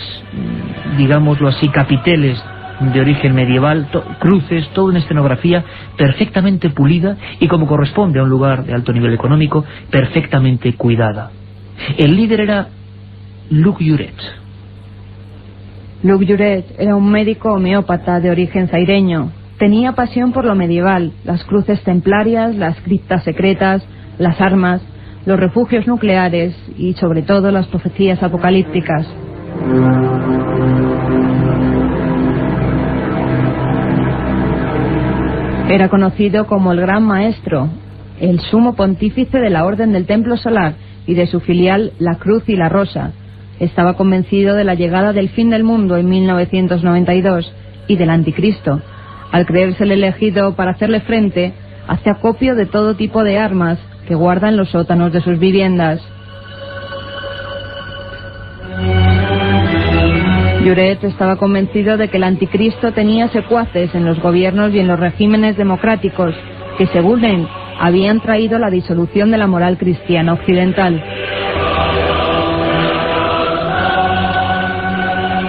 digámoslo así, capiteles de origen medieval, cruces, toda una escenografía perfectamente pulida y, como corresponde a un lugar de alto nivel económico, perfectamente cuidada. El líder era Luc Jouret. Luc Jouret era un médico homeópata de origen zaireño. Tenía pasión por lo medieval, las cruces templarias, las criptas secretas, las armas, los refugios nucleares y, sobre todo, las profecías apocalípticas. Era conocido como el Gran Maestro, el sumo pontífice de la Orden del Templo Solar y de su filial La Cruz y la Rosa. Estaba convencido de la llegada del fin del mundo en 1992 y del anticristo. Al creerse el elegido para hacerle frente, hace acopio de todo tipo de armas que guarda en los sótanos de sus viviendas. Jouret estaba convencido de que el anticristo tenía secuaces en los gobiernos y en los regímenes democráticos que, según él, habían traído la disolución de la moral cristiana occidental.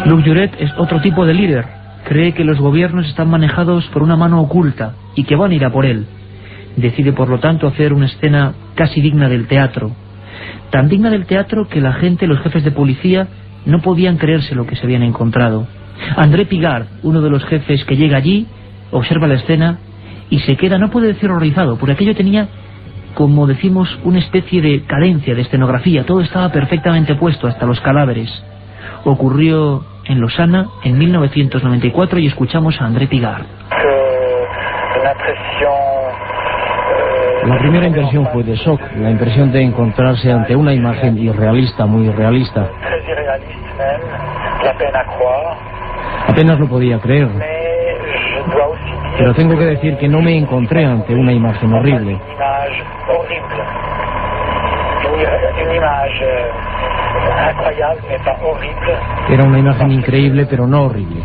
Luc Jouret es otro tipo de líder. Cree que los gobiernos están manejados por una mano oculta y que van a ir a por él. Decide, por lo tanto, hacer una escena casi digna del teatro. Tan digna del teatro que la gente, los jefes de policía, no podían creerse lo que se habían encontrado. André Pigard, uno de los jefes que llega allí, observa la escena y se queda, no puede decir horrorizado, porque aquello tenía, como decimos, una especie de cadencia, de escenografía. Todo estaba perfectamente puesto, hasta los cadáveres. Ocurrió en Lausana en 1994 y escuchamos a André Pigard. Una presión La primera impresión fue de shock, la impresión de encontrarse ante una imagen irrealista, muy irrealista. Apenas lo podía creer. Pero tengo que decir que no me encontré ante una imagen horrible. Era una imagen increíble, pero no horrible.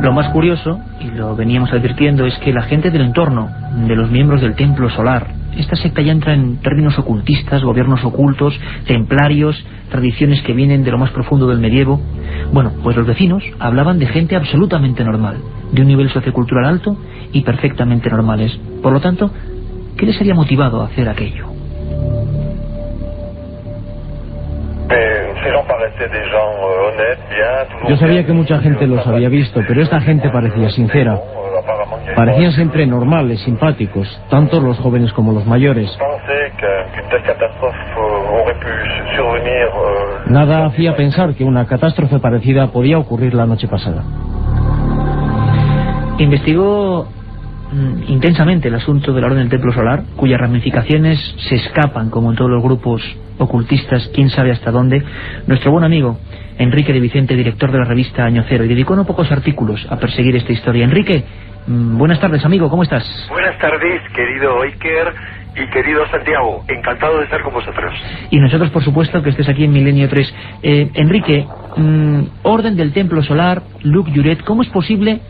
Lo más curioso, y lo veníamos advirtiendo, es que la gente del entorno, de los miembros del Templo Solar, esta secta ya entra en términos ocultistas, gobiernos ocultos, templarios, tradiciones que vienen de lo más profundo del medievo. Bueno, pues los vecinos hablaban de gente absolutamente normal, de un nivel sociocultural alto y perfectamente normales. Por lo tanto, ¿qué les había motivado a hacer aquello? Yo sabía que mucha gente los había visto, pero esta gente parecía sincera. Parecían siempre normales, simpáticos, tanto los jóvenes como los mayores. Nada hacía pensar que una catástrofe parecida podía ocurrir la noche pasada. Investigó intensamente el asunto de la Orden del Templo Solar, cuyas ramificaciones se escapan, como en todos los grupos ocultistas, quién sabe hasta dónde, nuestro buen amigo Enrique de Vicente, director de la revista Año Cero, y dedicó no pocos artículos a perseguir esta historia. Enrique, buenas tardes, amigo, ¿cómo estás? Buenas tardes, querido Iker y querido Santiago, encantado de estar con vosotros. Y nosotros, por supuesto, que estés aquí en Milenio 3. Enrique, Orden del Templo Solar, Luc Juret, ¿cómo es posible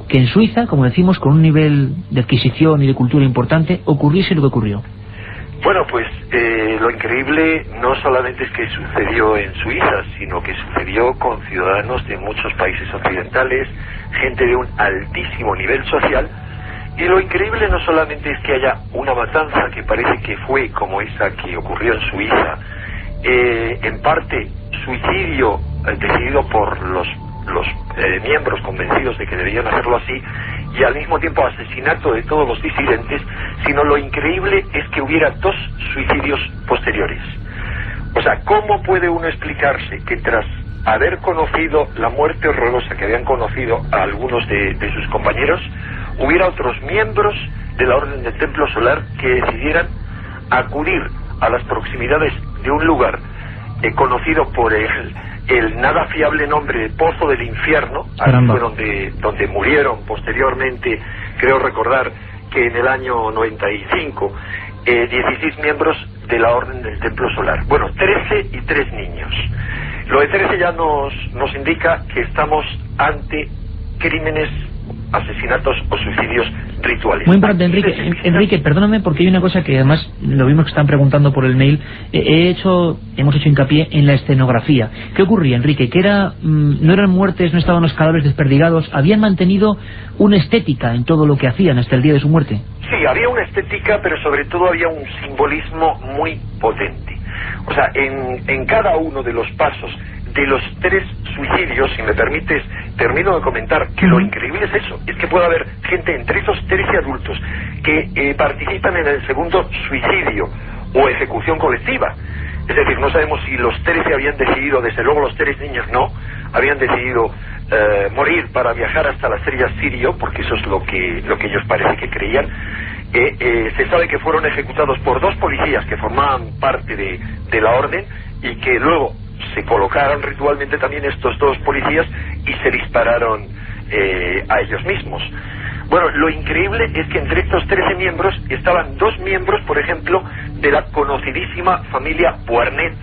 que en Suiza, como decimos, con un nivel de adquisición y de cultura importante, ocurriese lo que ocurrió? Bueno, pues lo increíble no solamente es que sucedió en Suiza, sino que sucedió con ciudadanos de muchos países occidentales, gente de un altísimo nivel social, y lo increíble no solamente es que haya una matanza que parece que fue como esa que ocurrió en Suiza, en parte suicidio decidido por los miembros convencidos de que debían hacerlo así, y al mismo tiempo asesinato de todos los disidentes, sino lo increíble es que hubiera 2 suicidios posteriores. O sea, ¿cómo puede uno explicarse que tras haber conocido la muerte horrorosa que habían conocido a algunos de sus compañeros, hubiera otros miembros de la Orden del Templo Solar que decidieran acudir a las proximidades de un lugar conocido por el nada fiable nombre de Pozo del Infierno? Ahí fue donde murieron posteriormente, creo recordar que en el año 95, 16 miembros de la Orden del Templo Solar. Bueno, 13 y 3 niños. Lo de 13 ya nos indica que estamos ante crímenes, asesinatos o suicidios rituales. Muy importante, Enrique, perdóname, porque hay una cosa que además lo vimos que están preguntando por el mail. Hemos hecho hincapié en la escenografía. ¿Qué ocurría, Enrique? Que no eran muertes, no estaban los cadáveres desperdigados, habían mantenido una estética en todo lo que hacían hasta el día de su muerte. Sí, había una estética, pero sobre todo había un simbolismo muy potente. O sea, en cada uno de los pasos de los 3 suicidios, si me permites, termino de comentar que lo increíble es eso, es que puede haber gente entre esos 13 adultos que participan en el segundo suicidio o ejecución colectiva. Es decir, no sabemos si los 13 habían decidido, desde luego los 3 niños no, habían decidido morir para viajar hasta la estrella Sirio, porque eso es lo que ellos parece que creían. Se sabe que fueron ejecutados por 2 policías que formaban parte de la orden, y que luego se colocaron ritualmente también estos 2 policías y se dispararon a ellos mismos. Bueno, lo increíble es que entre estos 13 miembros estaban 2 miembros, por ejemplo, de la conocidísima familia Buarnet,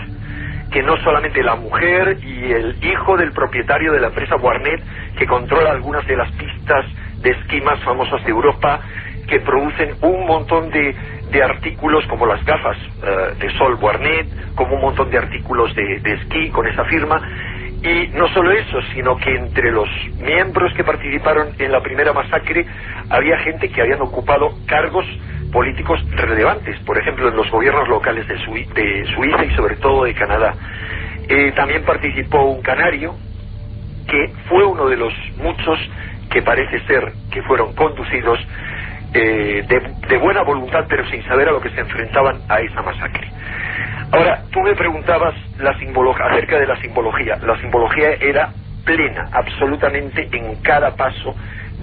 que no solamente la mujer y el hijo del propietario de la empresa Buarnet, que controla algunas de las pistas de esquí más famosas de Europa, que producen un montón de artículos como las gafas de sol Buarnet, como un montón de artículos de esquí con esa firma. Y no solo eso, sino que entre los miembros que participaron en la primera masacre había gente que habían ocupado cargos políticos relevantes, por ejemplo en los gobiernos locales de Suiza y sobre todo de Canadá. También participó un canario que fue uno de los muchos que parece ser que fueron conducidos de buena voluntad, pero sin saber a lo que se enfrentaban a esa masacre. Ahora, tú me preguntabas acerca de la simbología. La simbología era plena, absolutamente, en cada paso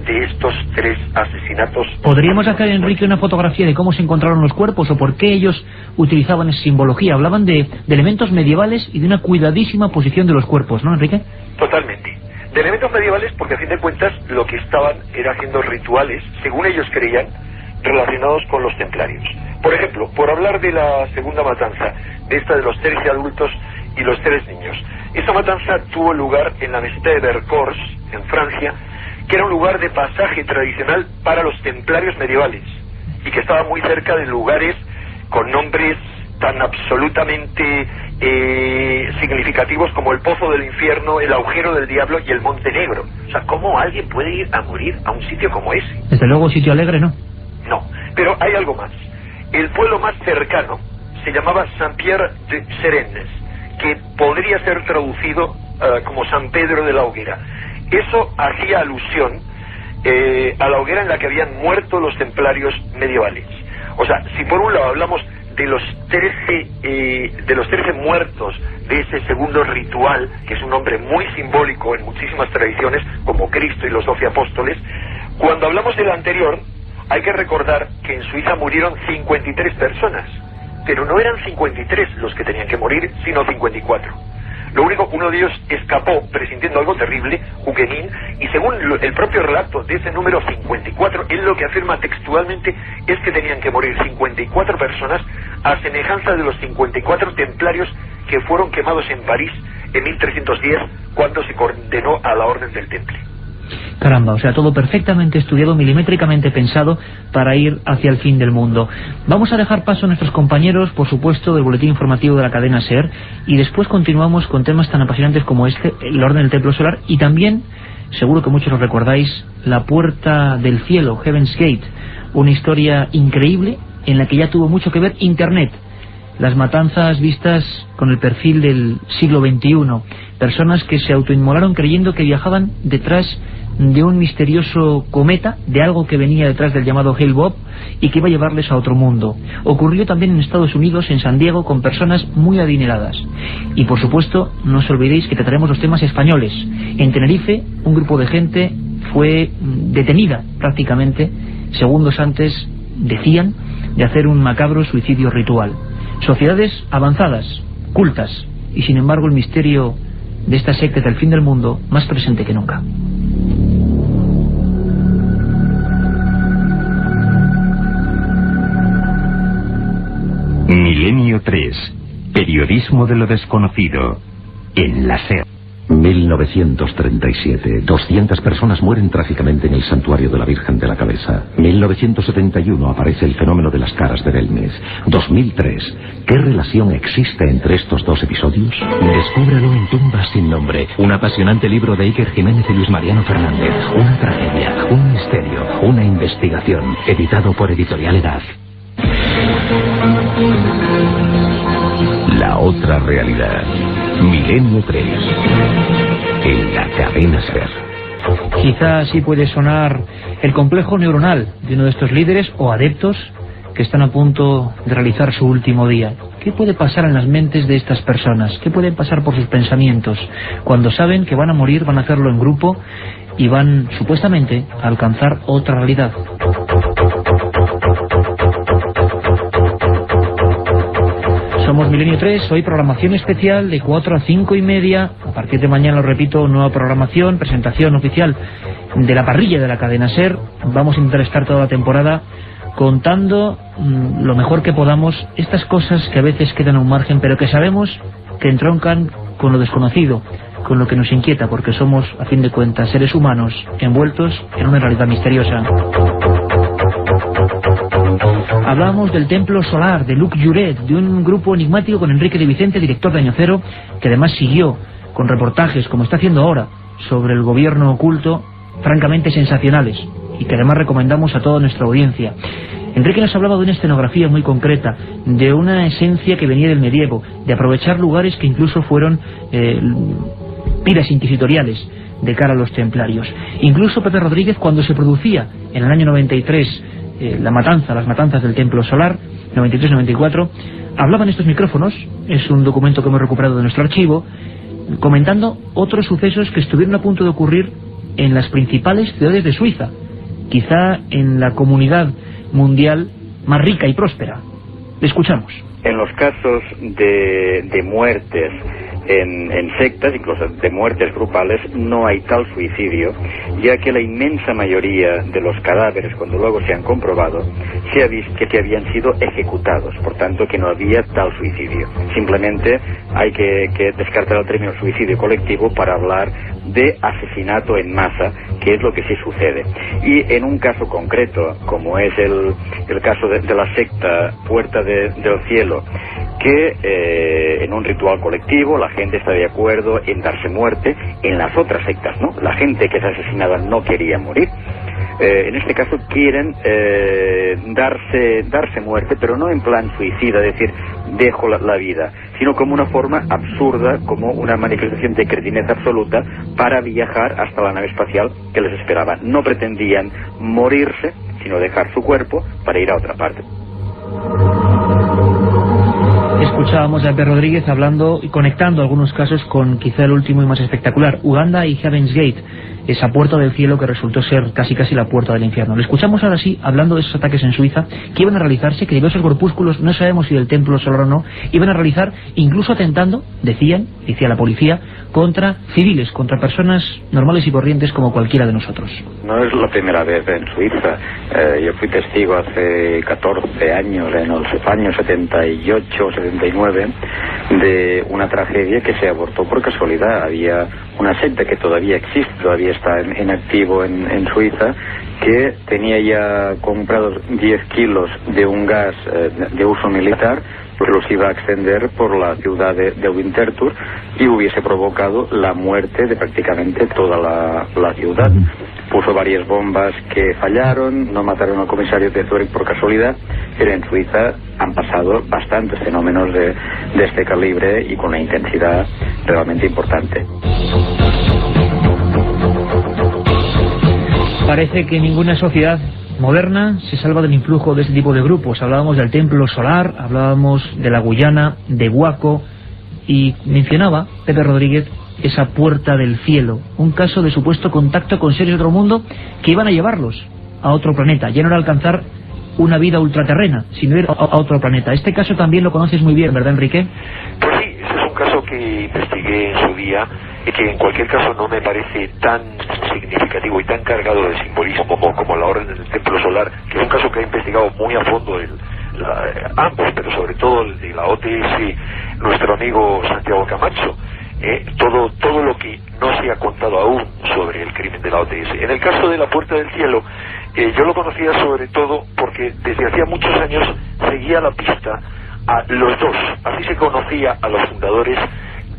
de estos 3 asesinatos. ¿Podríamos hacer, Enrique, una fotografía de cómo se encontraron los cuerpos o por qué ellos utilizaban esa simbología? Hablaban de elementos medievales y de una cuidadísima posición de los cuerpos, ¿no, Enrique? Totalmente. De elementos medievales porque a fin de cuentas lo que estaban era haciendo rituales, según ellos creían, relacionados con los templarios. Por ejemplo, por hablar de la segunda matanza, de esta de los 13 adultos y los 3 niños. Esa matanza tuvo lugar en la meseta de Vercors, en Francia, que era un lugar de pasaje tradicional para los templarios medievales y que estaba muy cerca de lugares con nombres tan absolutamente significativos como el Pozo del Infierno, el Agujero del Diablo y el Monte Negro. O sea, ¿cómo alguien puede ir a morir a un sitio como ese? Desde luego, sitio alegre, ¿no? No, pero hay algo más. El pueblo más cercano se llamaba Saint-Pierre-de-Serennes, que podría ser traducido como San Pedro de la Hoguera. Eso hacía alusión a la hoguera en la que habían muerto los templarios medievales. O sea, si por un lado hablamos de los 13 muertos de ese segundo ritual, que es un nombre muy simbólico en muchísimas tradiciones, como Cristo y los 12 apóstoles, cuando hablamos del anterior, hay que recordar que en Suiza murieron 53 personas, pero no eran 53 los que tenían que morir, sino 54. Lo único, uno de ellos escapó presintiendo algo terrible, Huguenin, y según el propio relato de ese número 54, él lo que afirma textualmente es que tenían que morir 54 personas a semejanza de los 54 templarios que fueron quemados en París en 1310, cuando se condenó a la Orden del Temple. Caramba, o sea, todo perfectamente estudiado, milimétricamente pensado para ir hacia el fin del mundo. Vamos a dejar paso a nuestros compañeros, por supuesto, del boletín informativo de la cadena SER, y después continuamos con temas tan apasionantes como este, el orden del templo solar, y también, seguro que muchos lo recordáis, la puerta del cielo, Heaven's Gate, una historia increíble en la que ya tuvo mucho que ver Internet. Las matanzas vistas con el perfil del siglo XXI, personas que se autoinmolaron creyendo que viajaban detrás de un misterioso cometa, de algo que venía detrás del llamado Hale-Bopp y que iba a llevarles a otro mundo. Ocurrió también en Estados Unidos, en San Diego, con personas muy adineradas. Y por supuesto, no os olvidéis que trataremos los temas españoles. En Tenerife, un grupo de gente fue detenida prácticamente segundos antes, decían, de hacer un macabro suicidio ritual. Sociedades avanzadas, cultas, y sin embargo el misterio de esta secta del fin del mundo más presente que nunca. Milenio 3. Periodismo de lo desconocido. En la SER. 1937. 200 personas mueren trágicamente en el santuario de la Virgen de la Cabeza. 1971 aparece el fenómeno de las caras de Belmez. 2003. ¿Qué relación existe entre estos dos episodios? Descúbralo en Tumbas sin nombre. Un apasionante libro de Iker Jiménez y Luis Mariano Fernández. Una tragedia, un misterio, una investigación. Editado por Editorial Edad. La otra realidad. Milenio 3. En la cadena SER. Quizá así puede sonar el complejo neuronal de uno de estos líderes o adeptos que están a punto de realizar su último día. ¿Qué puede pasar en las mentes de estas personas? ¿Qué puede pasar por sus pensamientos cuando saben que van a morir, van a hacerlo en grupo y van supuestamente a alcanzar otra realidad? Somos Milenio 3, hoy programación especial de 4 a 5 y media. A partir de mañana, lo repito, nueva programación, presentación oficial de la parrilla de la cadena SER. Vamos a intentar estar toda la temporada contando lo mejor que podamos estas cosas que a veces quedan a un margen, pero que sabemos que entroncan con lo desconocido, con lo que nos inquieta, porque somos, a fin de cuentas, seres humanos envueltos en una realidad misteriosa. Hablamos del templo solar, de Luc Juret, de un grupo enigmático con Enrique de Vicente, director de Año Cero, que además siguió con reportajes, como está haciendo ahora, sobre el gobierno oculto, francamente sensacionales, y que además recomendamos a toda nuestra audiencia. Enrique nos hablaba de una escenografía muy concreta, de una esencia que venía del medievo, de aprovechar lugares que incluso fueron piras inquisitoriales de cara a los templarios. Incluso Pepe Rodríguez, cuando se producía en el año 93 las matanzas del templo solar, 93-94, hablaba en estos micrófonos, es un documento que hemos recuperado de nuestro archivo, comentando otros sucesos que estuvieron a punto de ocurrir en las principales ciudades de Suiza, quizá en la comunidad mundial más rica y próspera. Le escuchamos. En los casos de muertes en sectas, incluso de muertes grupales, no hay tal suicidio, ya que la inmensa mayoría de los cadáveres, cuando luego se han comprobado, se ha visto que habían sido ejecutados, por tanto que no había tal suicidio. Simplemente hay que descartar el término suicidio colectivo para hablar de asesinato en masa, que es lo que sí sucede. Y en un caso concreto, como es el caso de la secta Puerta del Cielo, que en un ritual colectivo la gente está de acuerdo en darse muerte. En las otras sectas no, la gente que es asesinada no quería morir. En este caso quieren darse muerte, pero no en plan suicida, es decir, dejo la vida, sino como una forma absurda, como una manifestación de cretinez absoluta para viajar hasta la nave espacial que les esperaba. No pretendían morirse, sino dejar su cuerpo para ir a otra parte. Escuchábamos a Pepe Rodríguez hablando y conectando algunos casos con quizá el último y más espectacular, Uganda y Heaven's Gate, esa puerta del cielo que resultó ser casi la puerta del infierno. Le escuchamos ahora sí hablando de esos ataques en Suiza que iban a realizarse, que diversos grupúsculos, no sabemos si del templo solar o no, iban a realizar, incluso atentando, decía la policía, contra civiles, contra personas normales y corrientes como cualquiera de nosotros. No es la primera vez en Suiza. Yo fui testigo hace 14 años, en los años 78 o 79, de una tragedia que se abortó por casualidad. Había una secta que todavía existe, todavía está en activo en Suiza, que tenía ya comprados 10 kilos de un gas de uso militar, que los iba a extender por la ciudad de Winterthur y hubiese provocado la muerte de prácticamente toda la ciudad. Puso varias bombas que fallaron, no mataron al comisario de Zurich por casualidad, pero en Suiza han pasado bastantes fenómenos de este calibre y con una intensidad realmente importante. Parece que ninguna sociedad moderna se salva del influjo de este tipo de grupos. Hablábamos del templo solar, hablábamos de la Guyana, de Waco, y mencionaba Pepe Rodríguez esa puerta del cielo, un caso de supuesto contacto con seres de otro mundo que iban a llevarlos a otro planeta. Ya no era alcanzar una vida ultraterrena, sino ir a otro planeta. Este caso también lo conoces muy bien, ¿verdad, Enrique? Pues sí, ese es un caso que investigué en su día y que en cualquier caso no me parece tan significativo y tan cargado de simbolismo como la Orden del Templo Solar, que es un caso que ha investigado muy a fondo ambos, pero sobre todo el de la OTS, nuestro amigo Santiago Camacho. Todo lo que no se ha contado aún sobre el crimen de la OTS. En el caso de la Puerta del Cielo, yo lo conocía sobre todo porque desde hacía muchos años seguía la pista a los dos. Así se conocía a los fundadores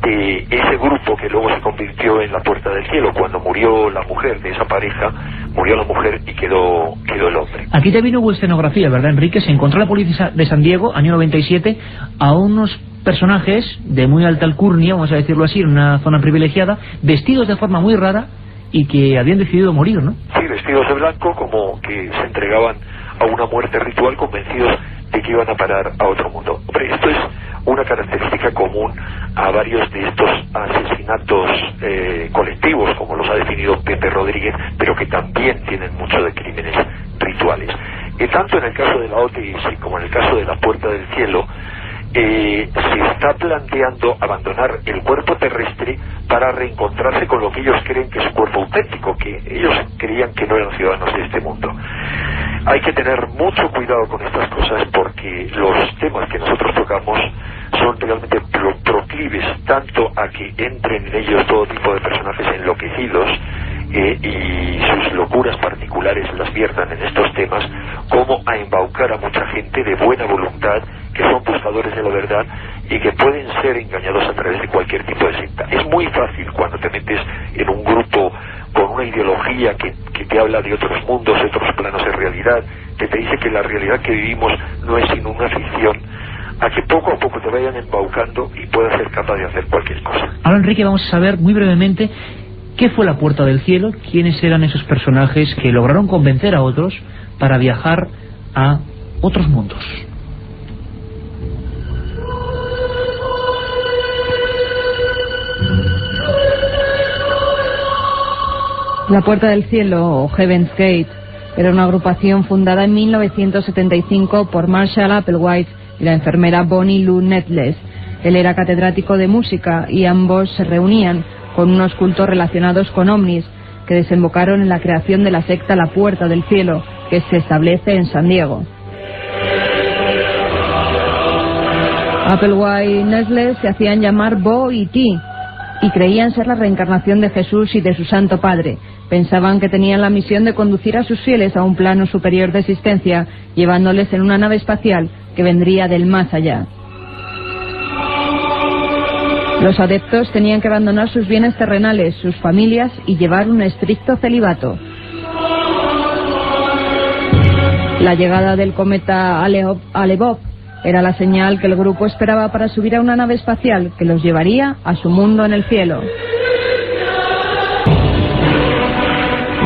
de ese grupo que luego se convirtió en la Puerta del Cielo. Cuando murió la mujer de esa pareja, murió la mujer y quedó el hombre. Aquí también hubo escenografía, ¿verdad, Enrique? Se encontró la policía de San Diego, año 97, a unos personajes de muy alta alcurnia, vamos a decirlo así, en una zona privilegiada, vestidos de forma muy rara y que habían decidido morir, ¿no? Sí, vestidos de blanco, como que se entregaban a una muerte ritual, convencidos de que iban a parar a otro mundo. Hombre, esto es una característica común a varios de estos asesinatos colectivos, como los ha definido Pepe Rodríguez, pero que también tienen mucho de crímenes rituales. Tanto en el caso de la OTS como en el caso de la Puerta del Cielo, se está planteando abandonar el cuerpo terrestre para reencontrarse con lo que ellos creen que es su cuerpo auténtico, que ellos creían que no eran ciudadanos de este mundo. Hay que tener mucho cuidado con estas cosas porque los temas que nosotros tocamos son realmente proclives tanto a que entren en ellos todo tipo de personajes enloquecidos y sus locuras particulares las viertan en estos temas, como a embaucar a mucha gente de buena voluntad que son buscadores de la verdad y que pueden ser engañados a través de cualquier tipo de secta. Es muy fácil cuando te metes en un grupo con una ideología que te habla de otros mundos, de otros planos de realidad, que te dice que la realidad que vivimos no es sino una ficción, a que poco a poco te vayan embaucando y puedas ser capaz de hacer cualquier cosa. Ahora, Enrique, vamos a saber muy brevemente qué fue la Puerta del Cielo, quiénes eran esos personajes que lograron convencer a otros para viajar a otros mundos. La Puerta del Cielo, o Heaven's Gate, era una agrupación fundada en 1975 por Marshall Applewhite y la enfermera Bonnie Lou Nettles. Él era catedrático de música y ambos se reunían con unos cultos relacionados con ovnis que desembocaron en la creación de la secta La Puerta del Cielo, que se establece en San Diego. Applewhite y Nettles se hacían llamar Bo y Ti y creían ser la reencarnación de Jesús y de su Santo Padre. Pensaban que tenían la misión de conducir a sus fieles a un plano superior de existencia, llevándoles en una nave espacial que vendría del más allá. Los adeptos tenían que abandonar sus bienes terrenales, sus familias y llevar un estricto celibato. La llegada del cometa Alebov era la señal que el grupo esperaba para subir a una nave espacial que los llevaría a su mundo en el cielo.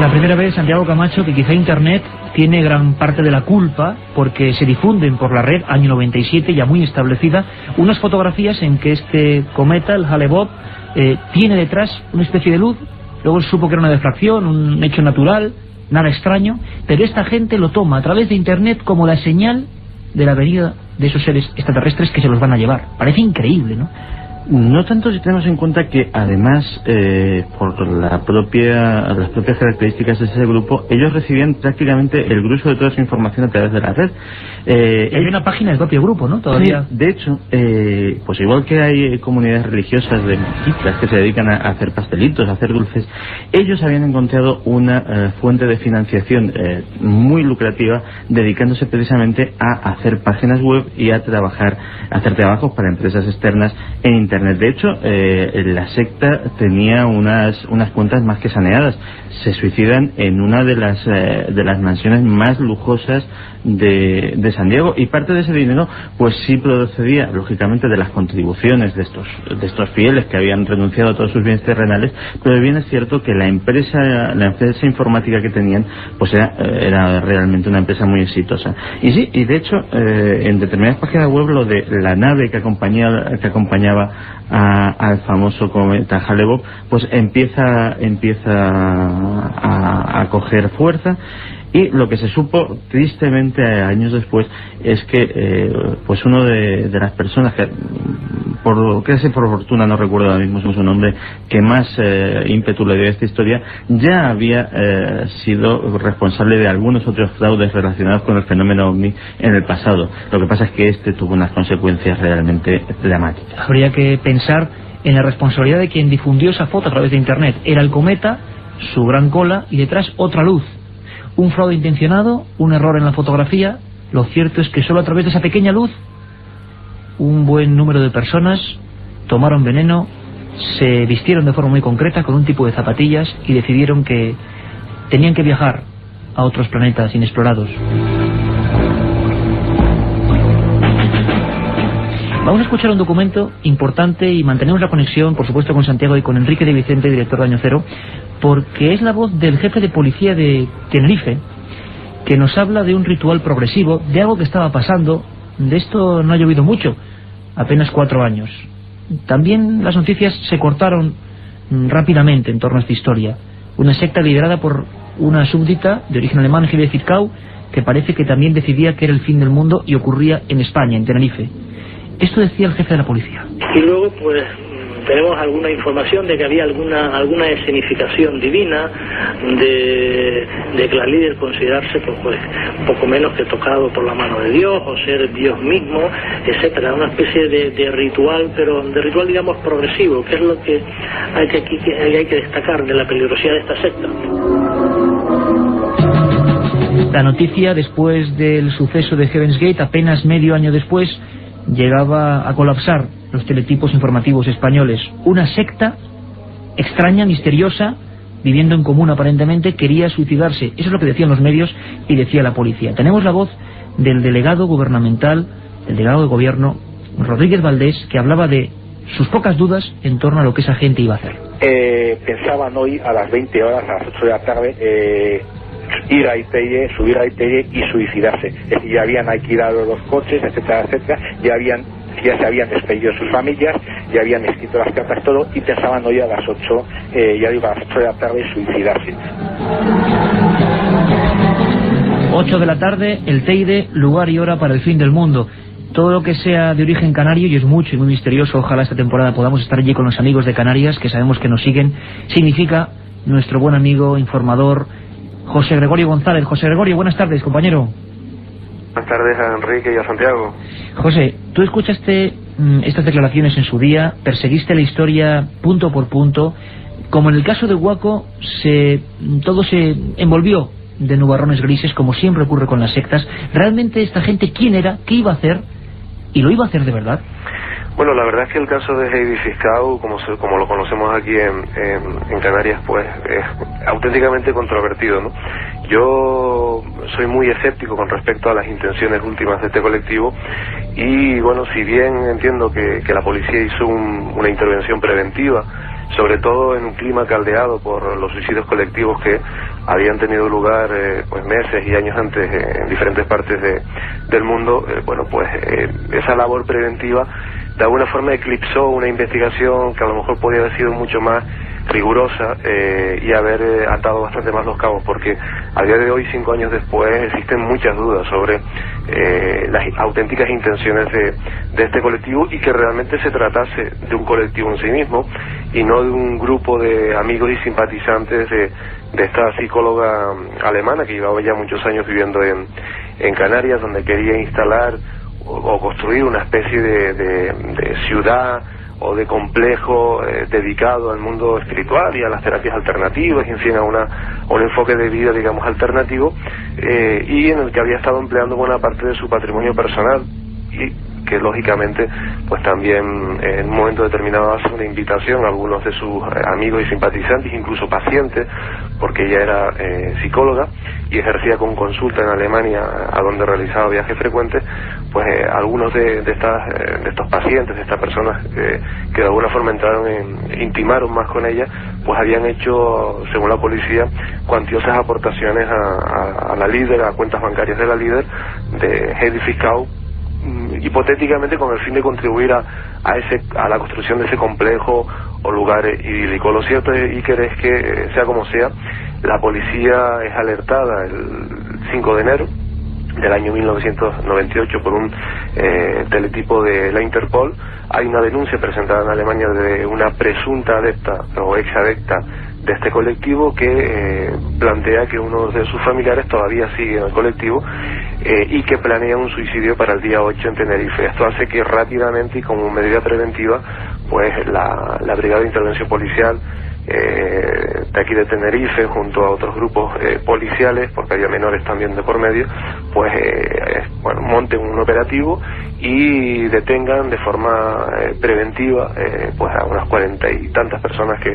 La primera vez, Santiago Camacho, que quizá Internet tiene gran parte de la culpa porque se difunden por la red, año 97, ya muy establecida, unas fotografías en que este cometa, el Hale-Bopp, tiene detrás una especie de luz. Luego se supo que era una defracción, un hecho natural, nada extraño, pero esta gente lo toma a través de Internet como la señal de la venida de esos seres extraterrestres que se los van a llevar. Parece increíble, ¿no? No tanto si tenemos en cuenta que además por las propias características de ese grupo, ellos recibían prácticamente el grueso de toda su información a través de la red. Hay una página del propio grupo, ¿no? Todavía. Sí, de hecho, pues igual que hay comunidades religiosas de monjitas que se dedican a hacer pastelitos, a hacer dulces, ellos habían encontrado una fuente de financiación muy lucrativa, dedicándose precisamente a hacer páginas web y a hacer trabajos para empresas externas en Internet. De hecho, la secta tenía unas cuentas más que saneadas. Se suicidan en una de las mansiones más lujosas de San Diego, y parte de ese dinero pues sí procedía lógicamente de las contribuciones de estos fieles que habían renunciado a todos sus bienes terrenales, pero bien es cierto que la empresa informática que tenían pues era realmente una empresa muy exitosa. Y sí, y de hecho en determinadas páginas web lo de la nave que acompañaba al famoso cometa Hale-Bopp pues empieza a coger fuerza. Y lo que se supo tristemente años después es que pues uno de las personas que por fortuna, no recuerdo ahora mismo su nombre, que más ímpetu le dio a esta historia, ya había sido responsable de algunos otros fraudes relacionados con el fenómeno OVNI en el pasado. Lo que pasa es que este tuvo unas consecuencias realmente dramáticas. Habría que pensar en la responsabilidad de quien difundió esa foto a través de Internet. Era el cometa, su gran cola y detrás otra luz. Un fraude intencionado, un error en la fotografía. Lo cierto es que solo a través de esa pequeña luz un buen número de personas tomaron veneno, se vistieron de forma muy concreta con un tipo de zapatillas y decidieron que tenían que viajar a otros planetas inexplorados. Vamos a escuchar un documento importante y mantenemos la conexión, por supuesto, con Santiago y con Enrique de Vicente, director de Año Cero, porque es la voz del jefe de policía de Tenerife, que nos habla de un ritual progresivo, de algo que estaba pasando. De esto no ha llovido mucho, apenas 4 años. También las noticias se cortaron rápidamente en torno a esta historia. Una secta liderada por una súbdita de origen alemán, Hilde Zitkau, que parece que también decidía que era el fin del mundo y ocurría en España, en Tenerife. Esto decía el jefe de la policía. Y luego, pues, tenemos alguna información de que había alguna escenificación divina, de que la líder considerarse pues poco menos que tocado por la mano de Dios, o ser Dios mismo, etcétera. Una especie de ritual, pero de ritual, digamos, progresivo, que es lo que hay que destacar de la peligrosidad de esta secta. La noticia, después del suceso de Heaven's Gate, apenas medio año después, llegaba a colapsar los teletipos informativos españoles. Una secta extraña, misteriosa, viviendo en común aparentemente, quería suicidarse. Eso es lo que decían los medios y decía la policía. Tenemos la voz del delegado gubernamental, el delegado de gobierno, Rodríguez Valdés, que hablaba de sus pocas dudas en torno a lo que esa gente iba a hacer. Pensaban hoy a las 20 horas, a las 8 de la tarde, ir a Itelle, subir a Itelle y suicidarse. Es decir, ya habían alquilado los coches, etcétera, etcétera, ya se habían despedido sus familias, ya habían escrito las cartas, todo, y pensaban hoy a las 8, ya digo, a las 8 de la tarde suicidarse. 8 de la tarde, el Teide, lugar y hora para el fin del mundo. Todo lo que sea de origen canario, y es mucho y muy misterioso, ojalá esta temporada podamos estar allí con los amigos de Canarias, que sabemos que nos siguen, significa nuestro buen amigo, informador, José Gregorio González. José Gregorio, buenas tardes, compañero. Buenas tardes a Enrique y a Santiago. José, tú escuchaste estas declaraciones en su día, perseguiste la historia punto por punto, como en el caso de Waco, todo se envolvió de nubarrones grises, como siempre ocurre con las sectas. ¿Realmente esta gente quién era? ¿Qué iba a hacer? ¿Y lo iba a hacer de verdad? Bueno, la verdad es que el caso de Heidi Fiscau, como lo conocemos aquí en Canarias, pues es auténticamente controvertido, ¿no? Yo soy muy escéptico con respecto a las intenciones últimas de este colectivo y, bueno, si bien entiendo que la policía hizo una intervención preventiva, sobre todo en un clima caldeado por los suicidios colectivos que habían tenido lugar pues meses y años antes en diferentes partes del mundo, esa labor preventiva de alguna forma eclipsó una investigación que a lo mejor podía haber sido mucho más rigurosa y haber atado bastante más los cabos, porque a día de hoy, 5 años después, existen muchas dudas sobre las auténticas intenciones de este colectivo, y que realmente se tratase de un colectivo en sí mismo y no de un grupo de amigos y simpatizantes de esta psicóloga alemana que llevaba ya muchos años viviendo en Canarias, donde quería instalar o construir una especie de ciudad o de complejo dedicado al mundo espiritual y a las terapias alternativas, y en fin, a un enfoque de vida, digamos, alternativo, y en el que había estado empleando buena parte de su patrimonio personal, y que lógicamente pues también en un momento determinado hace una invitación a algunos de sus amigos y simpatizantes, incluso pacientes, porque ella era psicóloga y ejercía con consulta en Alemania, a donde realizaba viajes frecuentes. Pues algunos de estos pacientes, de estas personas que de alguna forma intimaron más con ella, pues habían hecho, según la policía, cuantiosas aportaciones a la líder, a cuentas bancarias de la líder, de Heidi Fiscau, hipotéticamente con el fin de contribuir a la construcción de ese complejo o lugar idílico. Lo cierto, Iker, es que, sea como sea, la policía es alertada el 5 de enero del año 1998 por un teletipo de la Interpol. Hay una denuncia presentada en Alemania de una presunta adepta o exadepta de este colectivo que plantea que uno de sus familiares todavía sigue en el colectivo y que planea un suicidio para el día 8 en Tenerife. Esto hace que rápidamente y como medida preventiva, pues la Brigada de Intervención Policial de aquí de Tenerife, junto a otros grupos policiales, porque había menores también de por medio, pues monten un operativo y detengan de forma preventiva pues a unas 40 y tantas personas que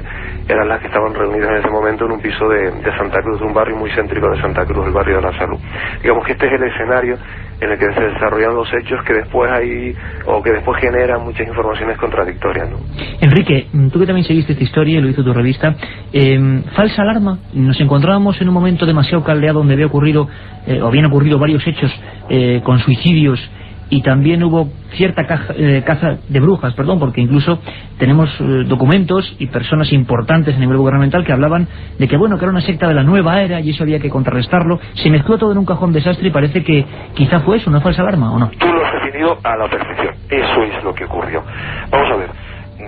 eran las que estaban reunidas en ese momento en un piso de Santa Cruz, de un barrio muy céntrico de Santa Cruz, el barrio de la Salud. Digamos que este es el escenario en el que se desarrollan los hechos que después generan muchas informaciones contradictorias, ¿no? Enrique, tú que también seguiste esta historia y lo hizo tu revista, falsa alarma. Nos encontrábamos en un momento demasiado caldeado donde habían ocurrido varios hechos con suicidios, y también hubo cierta caza de brujas, porque incluso tenemos documentos y personas importantes a nivel gubernamental que hablaban de que era una secta de la nueva era y eso había que contrarrestarlo. Se mezcló todo en un cajón desastre y parece que quizá fue eso, una falsa alarma, ¿o no? Tú lo has definido a la perfección. Eso es lo que ocurrió. Vamos a ver.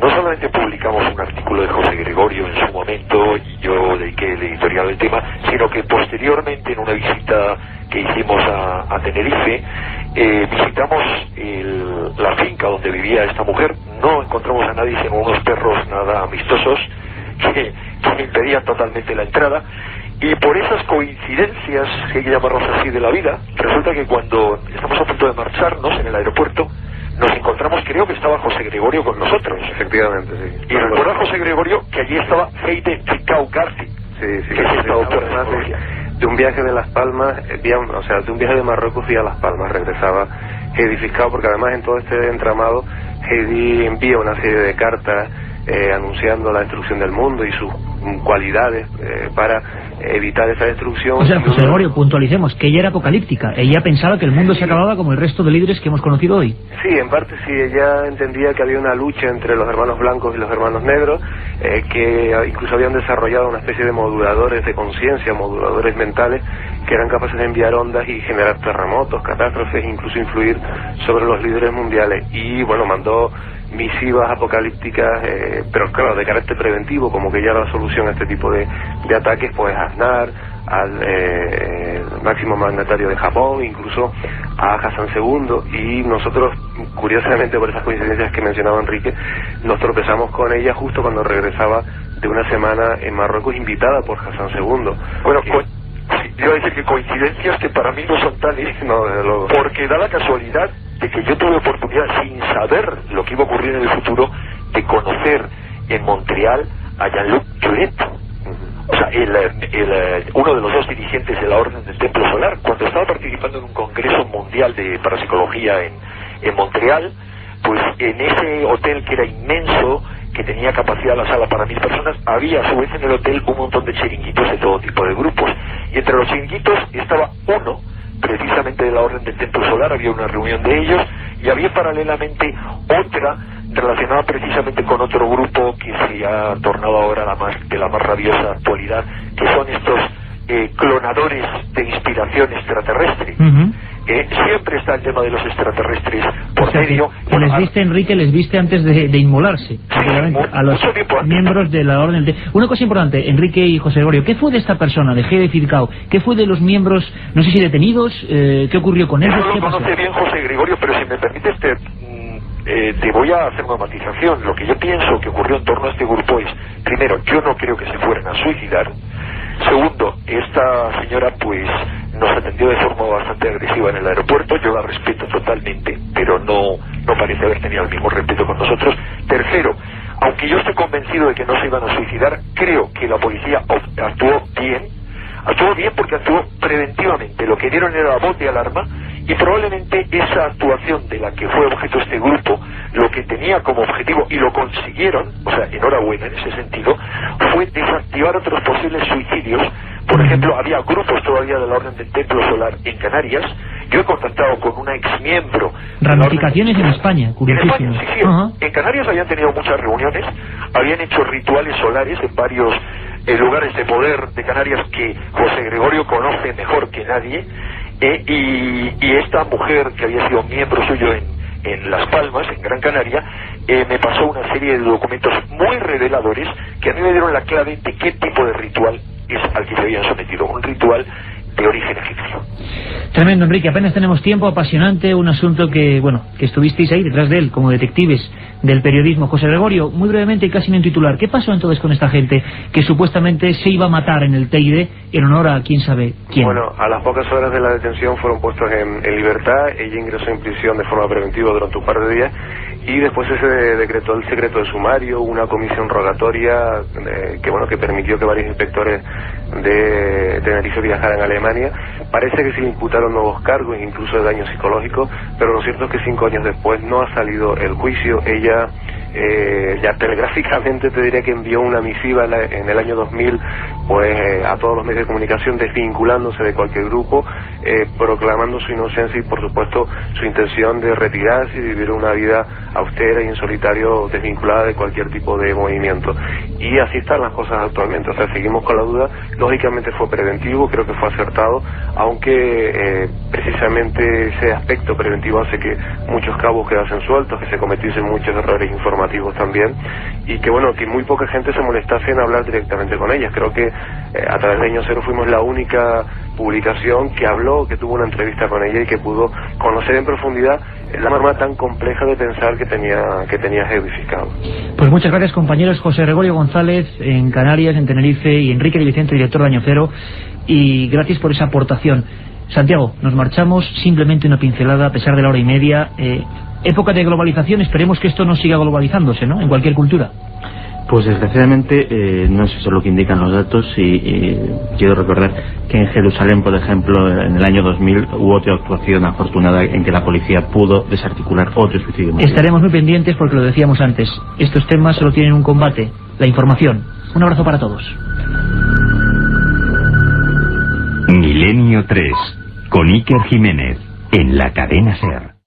No solamente publicamos un artículo de José Gregorio en su momento, y yo dediqué el editorial del tema, sino que posteriormente, en una visita que hicimos a Tenerife, visitamos la finca donde vivía esta mujer. No encontramos a nadie sino unos perros nada amistosos que impedían totalmente la entrada. Y por esas coincidencias, que hay que llamarlos así, de la vida, resulta que cuando estamos a punto de marcharnos en el aeropuerto, nos encontramos, creo que estaba José Gregorio con nosotros. Efectivamente, sí. Y recuerda José Gregorio que allí estaba Heidi Fiscau Garci, que es esta doctora de un viaje de Las Palmas, de un viaje de Marruecos y a Las Palmas regresaba Heidi Fiscau, porque además en todo este entramado Heidi envía una serie de cartas anunciando la destrucción del mundo y sus cualidades para evitar esa destrucción. O sea, José Gregorio, puntualicemos que ella era apocalíptica. Ella pensaba que el mundo se acababa como el resto de líderes que hemos conocido hoy. Sí, en parte sí. Ella entendía que había una lucha entre los hermanos blancos y los hermanos negros, que incluso habían desarrollado una especie de moduladores de conciencia, moduladores mentales, que eran capaces de enviar ondas y generar terremotos, catástrofes, incluso influir sobre los líderes mundiales. Y bueno, mandó misivas apocalípticas, pero claro, de carácter preventivo, como que ya la solución a este tipo de ataques, pues a Aznar, al máximo mandatario de Japón, incluso a Hassan II, y nosotros, curiosamente por esas coincidencias que mencionaba Enrique, nos tropezamos con ella justo cuando regresaba de una semana en Marruecos, invitada por Hassan II. Bueno, iba a decir que coincidencias que para mí no son tales, no, desde luego, porque da la casualidad de que yo tuve oportunidad, sin saber lo que iba a ocurrir en el futuro, de conocer en Montreal a Jean-Luc Juret, o sea, uno de los dos dirigentes de la Orden del Templo Solar, cuando estaba participando en un congreso mundial de parapsicología en Montreal. Pues en ese hotel, que era inmenso, que tenía capacidad la sala para 1000 personas, había a su vez en el hotel un montón de chiringuitos de todo tipo de grupos, y entre los chiringuitos estaba uno precisamente de la Orden del Templo Solar. Había una reunión de ellos, y había paralelamente otra relacionada precisamente con otro grupo que se ha tornado ahora de la más rabiosa actualidad, que son estos clonadores de inspiración extraterrestre. Siempre está el tema de los extraterrestres por medio. Bueno, les viste, Enrique, les viste antes de inmolarse, a los miembros de la Orden. Una cosa importante, Enrique y José Gregorio, ¿qué fue de esta persona, de Heidi Filcao? ¿Qué fue de los miembros, no sé si detenidos? ¿Qué ocurrió con ellos? No lo conoce bien José Gregorio, pero si me permites te voy a hacer una matización. Lo que yo pienso que ocurrió en torno a este grupo es, primero, yo no creo que se fueran a suicidar. Segundo, esta señora pues nos atendió de forma bastante agresiva en el aeropuerto. Yo la respeto totalmente, pero no parece haber tenido el mismo respeto con nosotros. Tercero, aunque yo estoy convencido de que no se iban a suicidar, creo que la policía actuó bien porque actuó preventivamente. Lo que dieron era la voz de alarma, y probablemente esa actuación de la que fue objeto este grupo, lo que tenía como objetivo, y lo consiguieron, o sea, enhorabuena en ese sentido, fue desactivar otros posibles suicidios. Por ejemplo, había grupos todavía de la Orden del Templo Solar en Canarias. Yo he contactado con una exmiembro. Ramificaciones en España, curiosísimo. En España, sí. En Canarias habían tenido muchas reuniones, habían hecho rituales solares en varios lugares de poder de Canarias que José Gregorio conoce mejor que nadie. Y esta mujer, que había sido miembro suyo en Las Palmas, en Gran Canaria, me pasó una serie de documentos muy reveladores que a mí me dieron la clave de qué tipo de ritual es al que se habían sometido. Un ritual de origen egipcio. Tremendo, Enrique. Apenas tenemos tiempo. Apasionante, un asunto que estuvisteis ahí detrás de él como detectives del periodismo. José Gregorio, muy brevemente y casi en titular, ¿qué pasó entonces con esta gente que supuestamente se iba a matar en el Teide en honor a quién sabe quién? Bueno, a las pocas horas de la detención fueron puestos en libertad. Ella ingresó en prisión de forma preventiva durante un par de días, y después se decretó el secreto de sumario, una comisión rogatoria que permitió que varios inspectores de Tenerife viajaran a Alemania. Parece que se le imputaron nuevos cargos, incluso de daño psicológico, pero lo cierto es que 5 años después no ha salido el juicio. Ella ya telegráficamente te diría que envió una misiva en el año 2000 a todos los medios de comunicación, desvinculándose de cualquier grupo, proclamando su inocencia y por supuesto su intención de retirarse y vivir una vida austera y en solitario, desvinculada de cualquier tipo de movimiento. Y así están las cosas actualmente. O sea, seguimos con la duda. Lógicamente fue preventivo, creo que fue acertado, aunque precisamente ese aspecto preventivo hace que muchos cabos quedasen sueltos, que se cometiesen muchos errores informativos también, y que que muy poca gente se molestase en hablar directamente con ellas. Creo que a través de Año Cero fuimos la única publicación que habló, que tuvo una entrevista con ella y que pudo conocer en profundidad la forma tan compleja de pensar que tenía Heidi Filcao. Pues muchas gracias, compañeros. José Gregorio González en Canarias, en Tenerife, y Enrique de Vicente, director de Año Cero, y gracias por esa aportación. Santiago, nos marchamos. Simplemente una pincelada a pesar de la hora y media. Época de globalización, esperemos que esto no siga globalizándose, ¿no?, en cualquier cultura. Pues desgraciadamente no es eso lo que indican los datos, y quiero recordar que en Jerusalén, por ejemplo, en el año 2000 hubo otra actuación afortunada en que la policía pudo desarticular otro suicidio. Estaremos muy pendientes porque lo decíamos antes, estos temas solo tienen un combate: la información. Un abrazo para todos. Milenio 3, con Iker Jiménez, en la cadena SER.